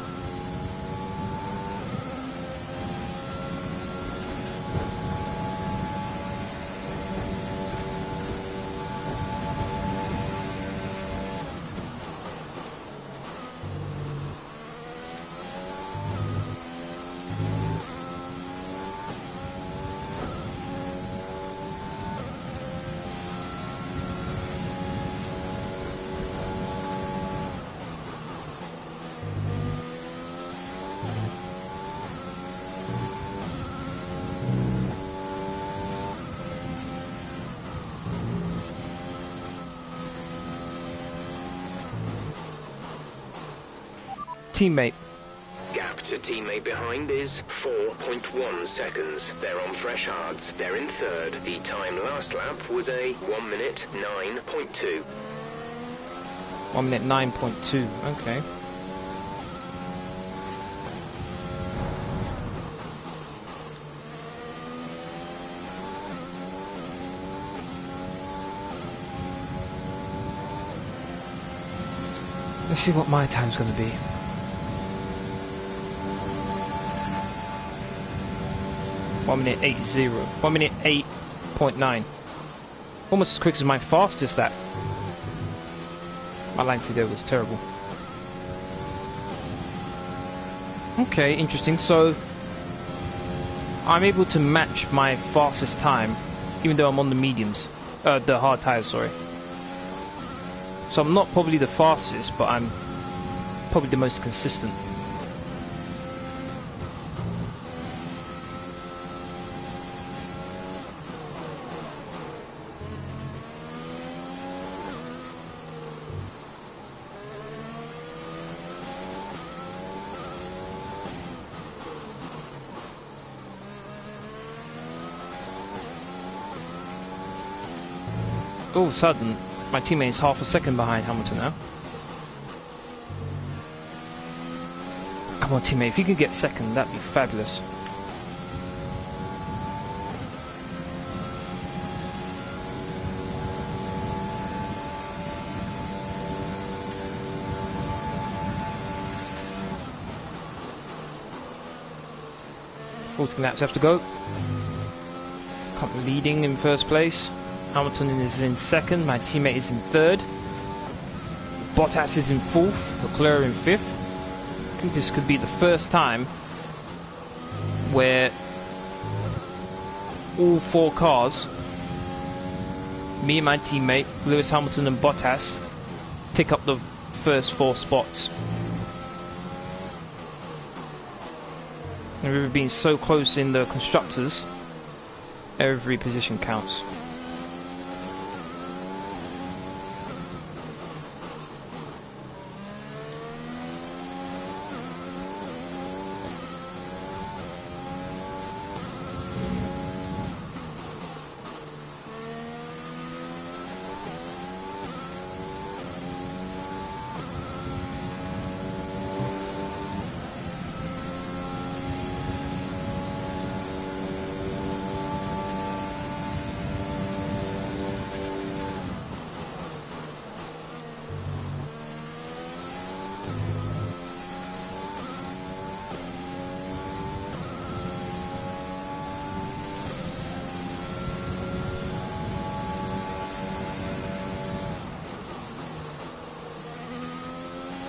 teammate? Gap to teammate behind is 4.1 seconds. They're on fresh hards. They're in third. The time last lap was a 1 minute 9.2. 1 minute 9.2. Okay. Let's see what my time's going to be. One minute 80. 1 minute 8.9. Almost as quick as my fastest lap. My line through there was terrible. Okay, interesting. So I'm able to match my fastest time, even though I'm on the mediums, the hard tires. Sorry. So I'm not probably the fastest, but I'm probably the most consistent. All of a sudden, my teammate is half a second behind Hamilton now. Come on, teammate, if you can get second, that'd be fabulous. Fourteen laps have to go. Cup leading in first place. Hamilton is in second, my teammate is in third. Bottas is in fourth, Leclerc in fifth. I think this could be the first time where all four cars, me and my teammate, Lewis Hamilton and Bottas, take up the first four spots. And we've been so close in the constructors, every position counts.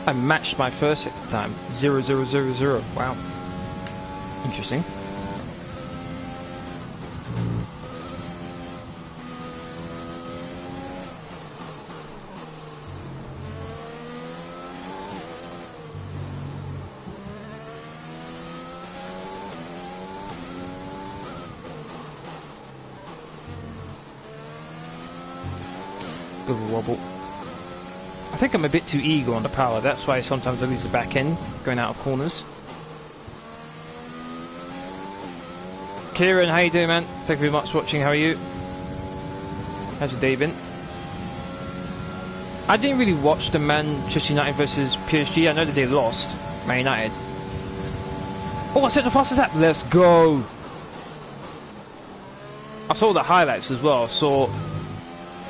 I matched my first sector time. 0:00:00. Wow. Interesting. Bit of a wobble. I think I'm a bit too eager on the power, that's why sometimes I lose the back end going out of corners. Kieran, how you doing, man? Thank you very much for watching, how are you? How's your day been? I didn't really watch the Manchester United versus PSG, I know that they lost, Man United. Oh, I set the fastest lap, let's go! I saw the highlights as well, I saw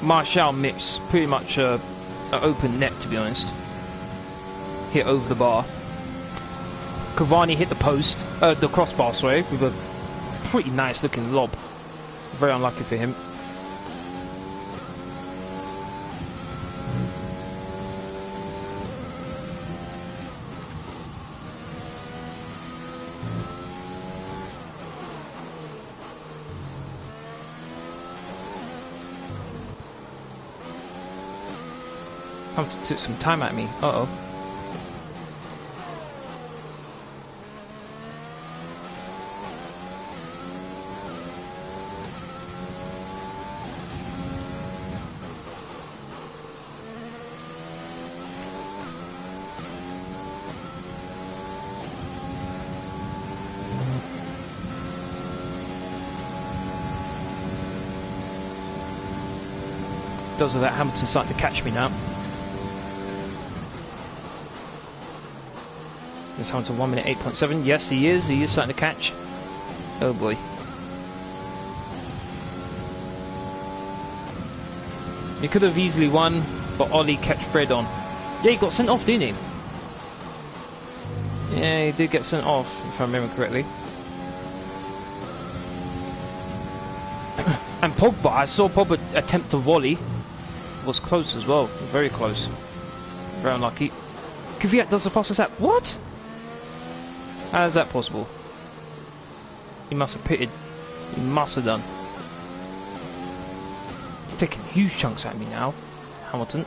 Marshall mix pretty much an open net, to be honest. Hit over the bar. Cavani hit the post, the crossbar, sorry, with a pretty nice looking lob. Very unlucky for him. Took some time at me. Uh-oh. does with that Hamilton starting to catch me now. It's Hamilton 1 minute 8.7. Yes, he is. He is starting to catch. Oh boy. He could have easily won, but Ollie kept Fred on. Yeah, he got sent off, didn't he? Yeah, he did get sent off, if I remember correctly. And Pogba, I saw Pogba attempt to volley. Was close as well, very close. Very unlucky. Kvyat does the fastest lap. What? How is that possible? He must have pitted. He must have done. He's taking huge chunks at me now, Hamilton.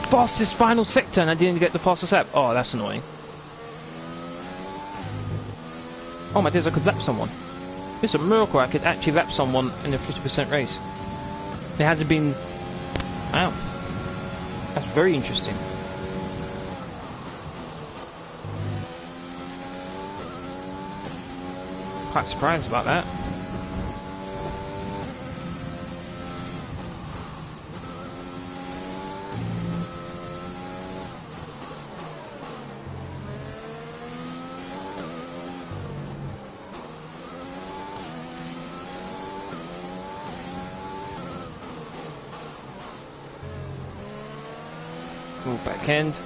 Fastest final sector and I didn't get the fastest lap. Oh, that's annoying. Oh my days, I could lap someone. It's a miracle I could actually lap someone in a 50% race. It hasn't been... Wow. That's very interesting. Quite surprised about that. Back end.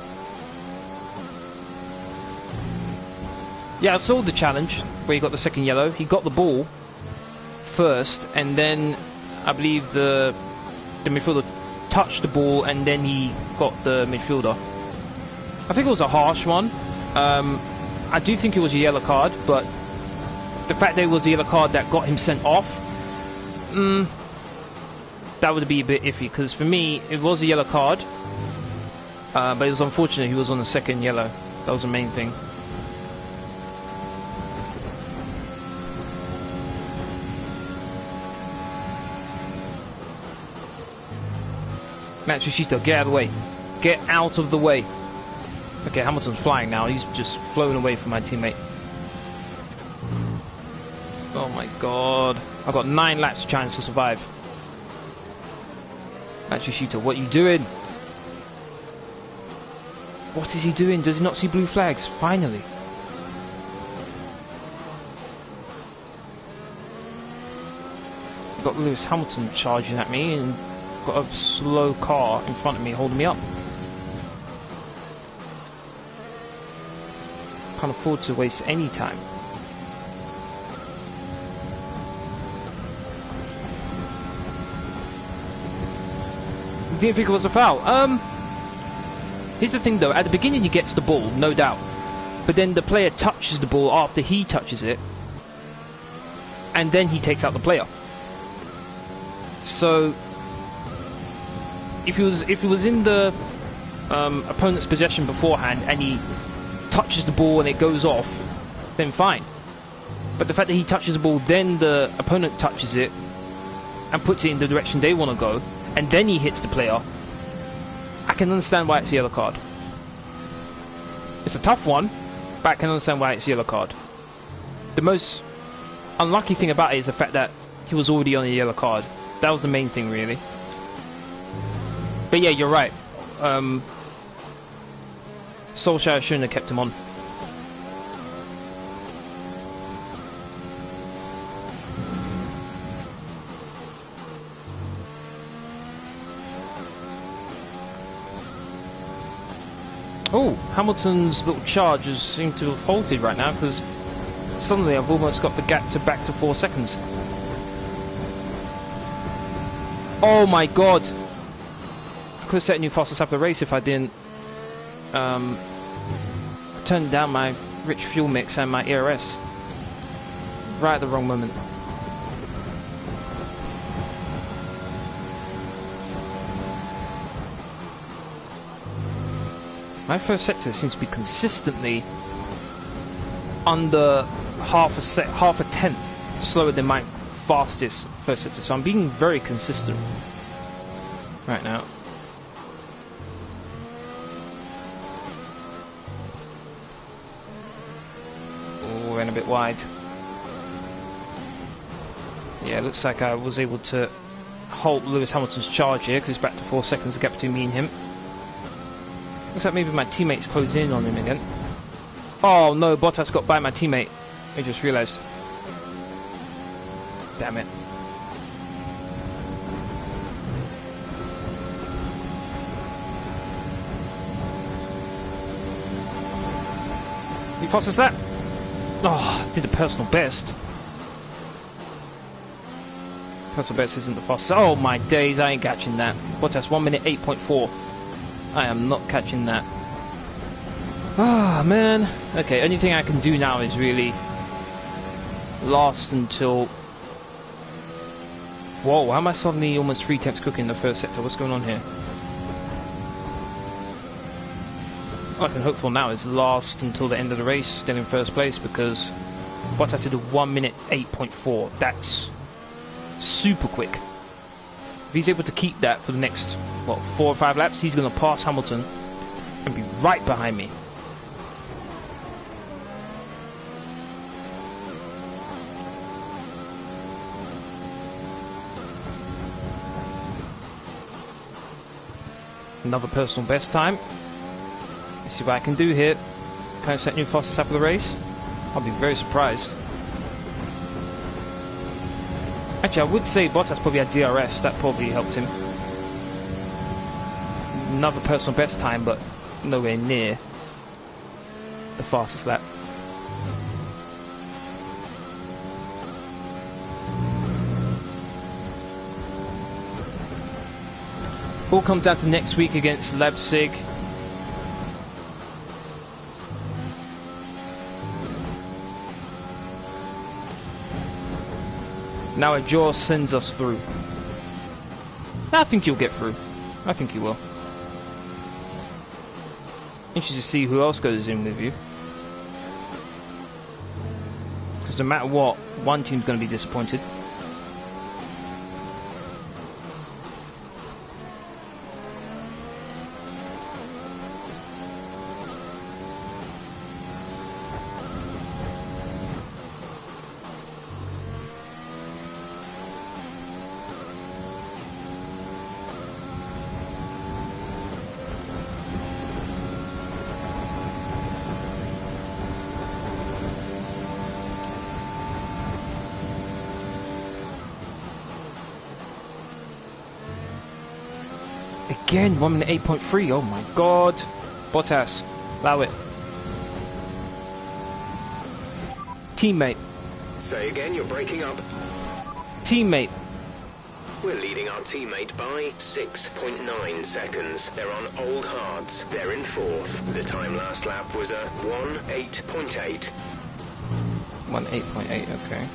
Yeah, I saw the challenge where he got the second yellow. He got the ball first, and then I believe the midfielder touched the ball, and then he got the midfielder. I think it was a harsh one. I do think it was a yellow card, but the fact that it was a yellow card that got him sent off, that would be a bit iffy, because for me, it was a yellow card. But it was unfortunate he was on the second yellow. That was the main thing. Matsushita, get out of the way. Get out of the way. Okay, Hamilton's flying now. He's just flown away from my teammate. Oh my god. I've got 9 laps chance to survive. Matsushita, what are you doing? What is he doing? Does he not see blue flags? Finally. Got Lewis Hamilton charging at me and got a slow car in front of me holding me up. Can't afford to waste any time. Didn't think it was a foul. Here's the thing though, at the beginning he gets the ball, no doubt. But then the player touches the ball after he touches it. And then he takes out the player. So if he was in the opponent's possession beforehand and he touches the ball and it goes off, then fine. But the fact that he touches the ball, then the opponent touches it and puts it in the direction they want to go, and then he hits the player, I can understand why it's a yellow card. It's a tough one, but I can understand why it's a yellow card. The most unlucky thing about it is the fact that he was already on a yellow card. That was the main thing, really. But yeah, you're right. Solskjaer shouldn't have kept him on. Oh, Hamilton's little charges seem to have halted right now, because suddenly I've almost got the gap to back to 4 seconds. Oh my god! I could have set a new fastest lap of the race if I didn't turn down my rich fuel mix and my ERS right at the wrong moment. My first sector seems to be consistently under half a tenth slower than my fastest first sector. So I'm being very consistent right now. Oh, ran a bit wide. Yeah, looks like I was able to halt Lewis Hamilton's charge here because it's back to 4 seconds the gap between me and him. Looks like maybe my teammate's closing in on him again. Oh no, Bottas got by my teammate. I just realised. Damn it. You fastest that? Oh, did a personal best. Personal best isn't the fastest. Oh my days, I ain't catching that. Bottas 1 minute 8.4. I am not catching that. Ah, man. Okay, only thing I can do now is really last until... Whoa, why am I suddenly almost 3 tenths cooking in the first sector? What's going on here? All I can hope for now is last until the end of the race, still in first place, because Bottas did a 1 minute 8.4. That's super quick. If he's able to keep that for the next, what, 4 or 5 laps, he's going to pass Hamilton and be right behind me. Another personal best time. Let's see what I can do here. Can I set new fastest lap of the race? I'll be very surprised. Actually, I would say Bottas probably had DRS. That probably helped him. Another personal best time, but nowhere near the fastest lap. All comes down to next week against Leipzig. Now a draw sends us through. I think you'll get through. I think you will. Interested to see who else goes in with you. Because no matter what, one team's going to be disappointed. Again, 1 minute 8.3. Oh my god. Bottas, allow it. Teammate. Say again, you're breaking up. Teammate. We're leading our teammate by 6.9 seconds. They're on old hards. They're in 4th. The time last lap was a 1:8.8. 1:8.8, okay.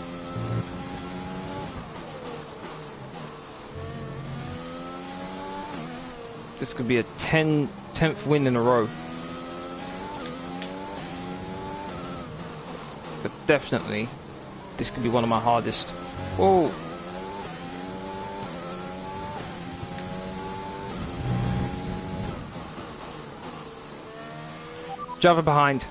This could be a 10th win in a row. But definitely, this could be one of my hardest. Whoa! Driver behind.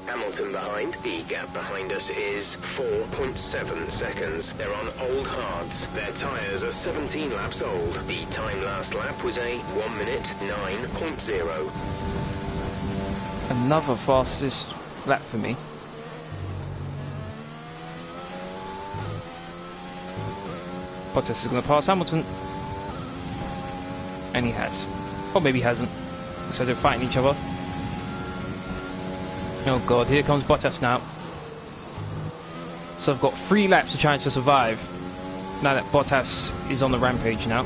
Hamilton behind. The gap behind us is 4.7 seconds. They're on old hards. Their tyres are 17 laps old. The time last lap was a 1 minute 9.0. Another fastest lap for me. Bottas is going to pass Hamilton. And he has. Or maybe he hasn't. So they're fighting each other. Oh god, here comes Bottas now. So I've got 3 laps to try to survive. Now that Bottas is on the rampage now.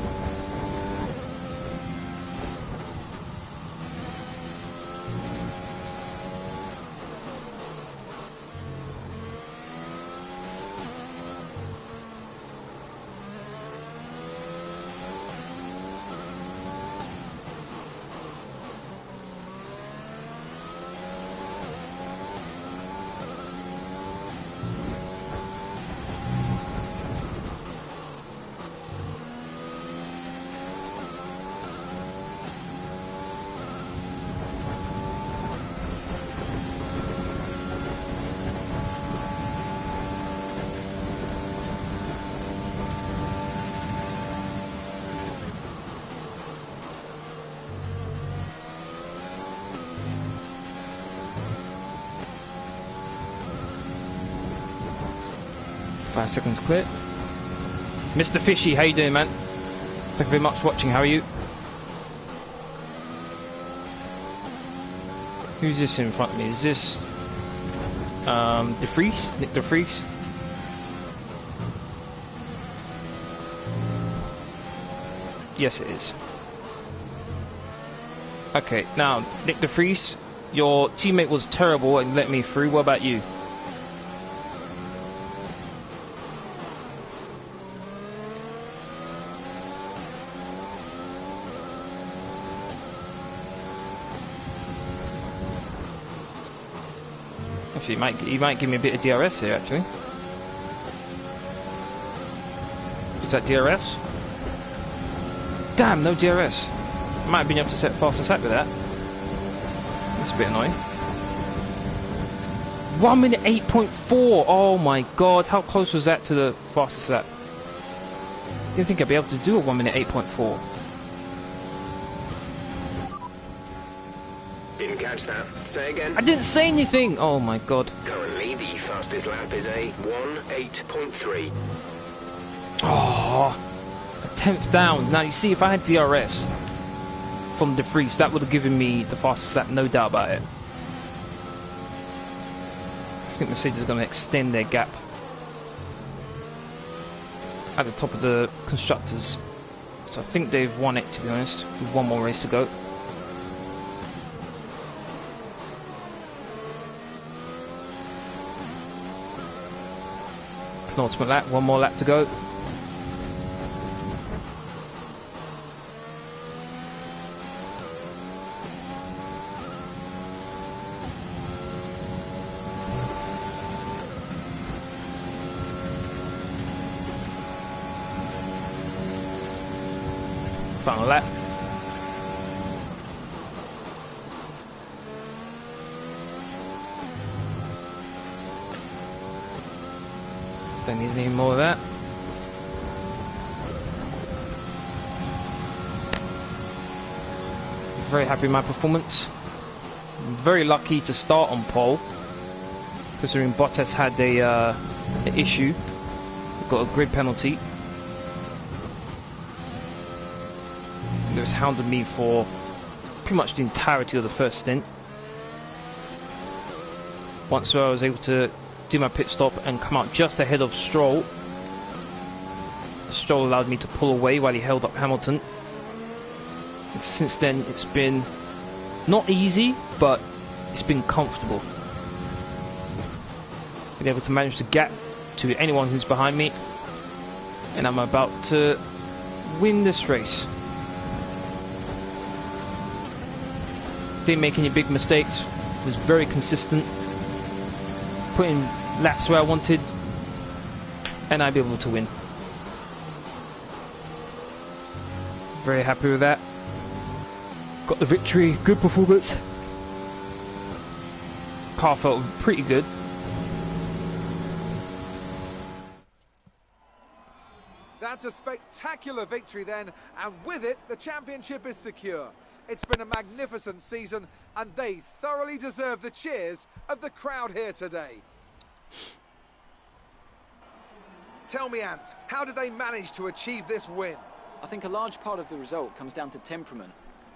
5 seconds clear. Mr. Fishy, how you doing, man? Thank you very much for watching. How are you? Who's this in front of me? Is this DeFries? Nick DeFries? Yes, it is. Okay, now Nick DeFries, your teammate was terrible and let me through. What about you? Actually, he might give me a bit of DRS here, actually. Is that DRS? Damn, no DRS. Might have been able to set fastest lap with that. That's a bit annoying. 1 minute 8.4. Oh my god, how close was that to the fastest lap? Didn't think I'd be able to do a 1 minute 8.4. Didn't catch that. Say again. I didn't say anything! Oh my god. Currently, the fastest lap is a 1:8.3. Oh, a 10th down. Now you see, if I had DRS from DeFries, that would have given me the fastest lap, no doubt about it. I think Mercedes is going to extend their gap at the top of the constructors. So I think they've won it, to be honest, with one more race to go. Penultimate lap, one more lap to go. Final lap. Don't need any more of that. Very happy with my performance. I'm very lucky to start on pole, considering Bottas had an issue. He got a grid penalty. It was hounding me for pretty much the entirety of the first stint. Once I was able to do my pit stop and come out just ahead of Stroll, Stroll allowed me to pull away while he held up Hamilton. And since then it's been not easy, but it's been comfortable. Been able to manage the gap to anyone who's behind me, and I'm about to win this race. Didn't make any big mistakes, was very consistent, putting laps where I wanted, and I'd be able to win. Very happy with that. Got the victory, good performance. Car felt pretty good. That's a spectacular victory then, and with it, the championship is secure. It's been a magnificent season, and they thoroughly deserve the cheers of the crowd here today. Tell me, Ant, how did they manage to achieve this win? I think a large part of the result comes down to temperament.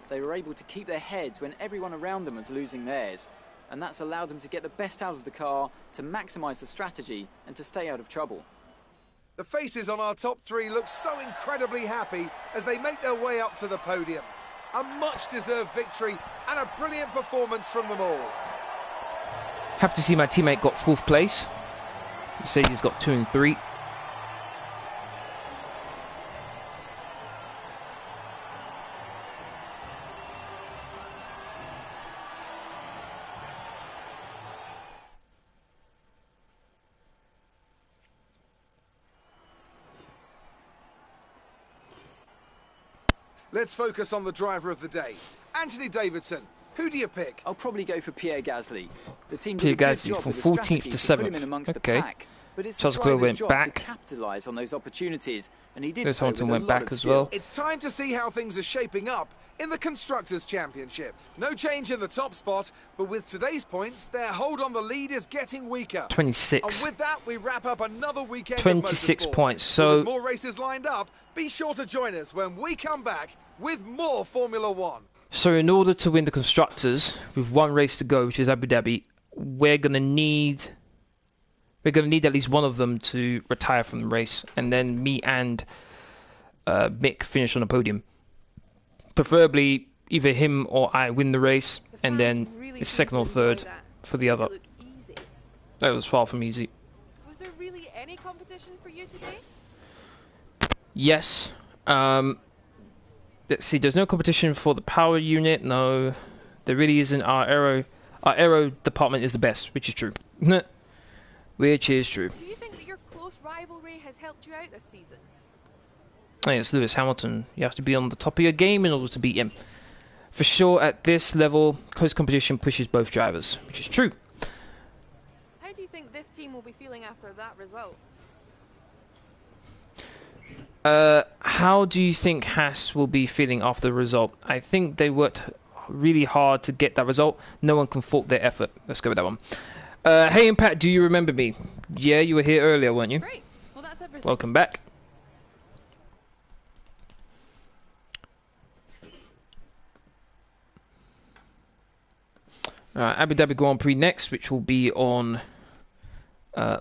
They were able to keep their heads when everyone around them was losing theirs, and that's allowed them to get the best out of the car, to maximise the strategy, and to stay out of trouble. The faces on our top three look so incredibly happy as they make their way up to the podium. A much-deserved victory and a brilliant performance from them all. Happy to see my teammate got 4th place. Mercedes got 2 and 3. Let's focus on the driver of the day. Anthony Davidson, who do you pick? I'll probably go for Pierre Gasly. The team Pierre did a good Gasly job from with the 14th strategy to to put 7th. him in amongst Okay. the pack, But it's Charles the Leclerc driver's went job back. to capitalise on those opportunities, and he did Lewis so with Hamilton a went lot back of as skill. well. It's time to see how things are shaping up in the Constructors' Championship. No change in the top spot, but with today's points, their hold on the lead is getting weaker. 26. And with that, we wrap up another weekend 26 of motorsport. points, But so- with more races lined up, be sure to join us when we come back with more Formula One. So in order to win the Constructors, with one race to go, which is Abu Dhabi, we're gonna need at least one of them to retire from the race, and then me and Mick finish on the podium. Preferably either him or I win the race, and then it's second or third for the other. That was far from easy. Was there really any competition for you today? Yes. Let's see. There's no competition for the power unit. No, there really isn't. Our aero department is the best, which is true. Which is true. Do you think that your close rivalry has helped you out this season? Hey, it's Lewis Hamilton. You have to be on the top of your game in order to beat him. For sure, at this level, close competition pushes both drivers, which is true. How do you think this team will be feeling after that result? How do you think Haas will be feeling after the result? I think they worked really hard to get that result. No one can fault their effort. Let's go with that one. Hey, Impact, do you remember me? Yeah, you were here earlier, weren't you? Great. Well, that's everything. Welcome back. Abu Dhabi Grand Prix next, which will be on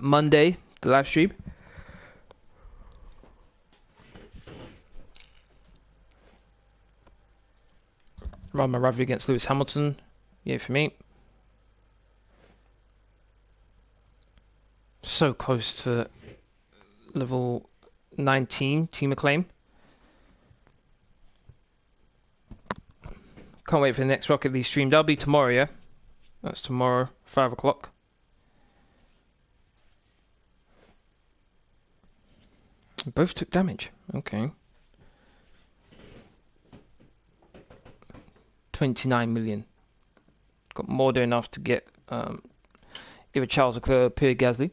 Monday, the live stream. Run my rivalry against Lewis Hamilton. Yeah, for me. So close to level 19, Team Acclaim. Can't wait for the next Rocket League stream. That'll be tomorrow, yeah? That's tomorrow, 5 o'clock. Both took damage. Okay. 29 million. Got more than enough to get either Charles Leclerc or Pierre Gasly.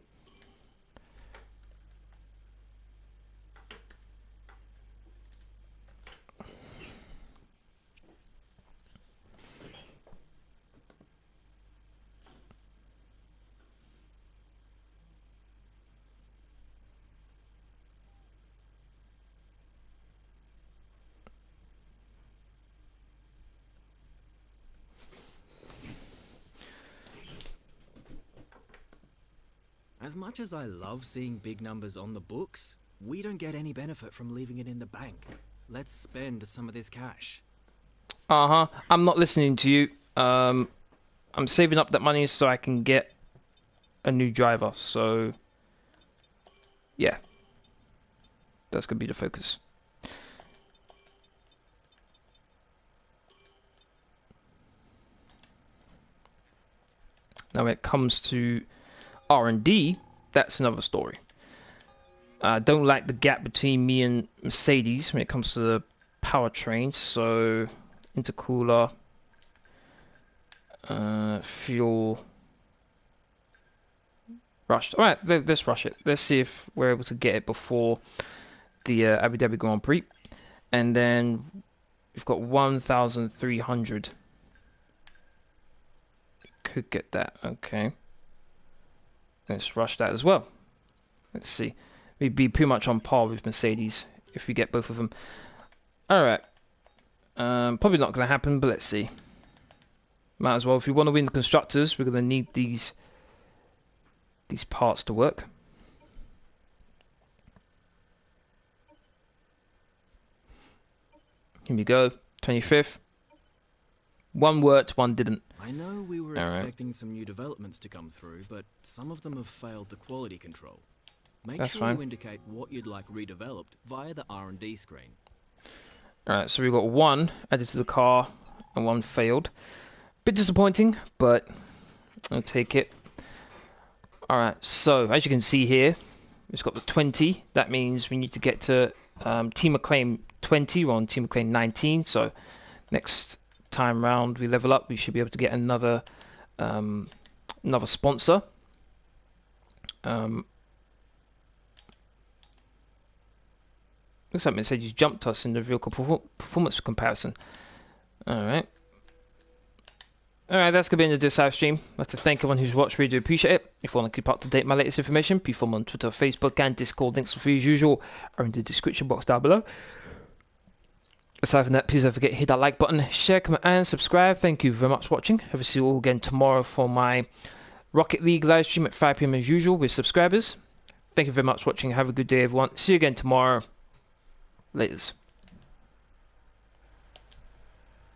As much as I love seeing big numbers on the books, we don't get any benefit from leaving it in the bank. Let's spend some of this cash. I'm not listening to you. I'm saving up that money so I can get a new driver. So, yeah. That's going to be the focus. Now when it comes to R&D, that's another story. I don't like the gap between me and Mercedes when it comes to the powertrain. So, intercooler, fuel, rushed. All right, let's rush it. Let's see if we're able to get it before the Abu Dhabi Grand Prix. And then we've got 1,300. Could get that. Okay. Let's rush that as well. Let's see. We'd be pretty much on par with Mercedes if we get both of them. Alright. Probably not going to happen, but let's see. Might as well. If we want to win the Constructors, we're going to need these parts to work. Here we go. 25th. One worked, one didn't. I know we were expecting some new developments to come through, but some of them have failed the quality control. Make sure you indicate what you'd like redeveloped via the R&D screen. Alright, so we've got one added to the car and one failed. Bit disappointing, but I'll take it. Alright, so as you can see here, it's got the 20. That means we need to get to Team Acclaim 20. We're on Team Acclaim 19, so next time round we level up, we should be able to get another sponsor. Looks like Mercedes jumped us in the vehicle performance comparison. Alright. Alright, that's going to be the end of this live stream. I'd like to thank everyone who's watched. Really do appreciate it. If you want to keep up to date with my latest information, please follow me on Twitter, Facebook, and Discord. Links for free as usual are in the description box down below. Aside from that, please don't forget to hit that like button, share, comment, and subscribe. Thank you very much for watching. I will see you all again tomorrow for my Rocket League live stream at 5 PM as usual with subscribers. Thank you very much for watching. Have a good day, everyone. See you again tomorrow. Laters.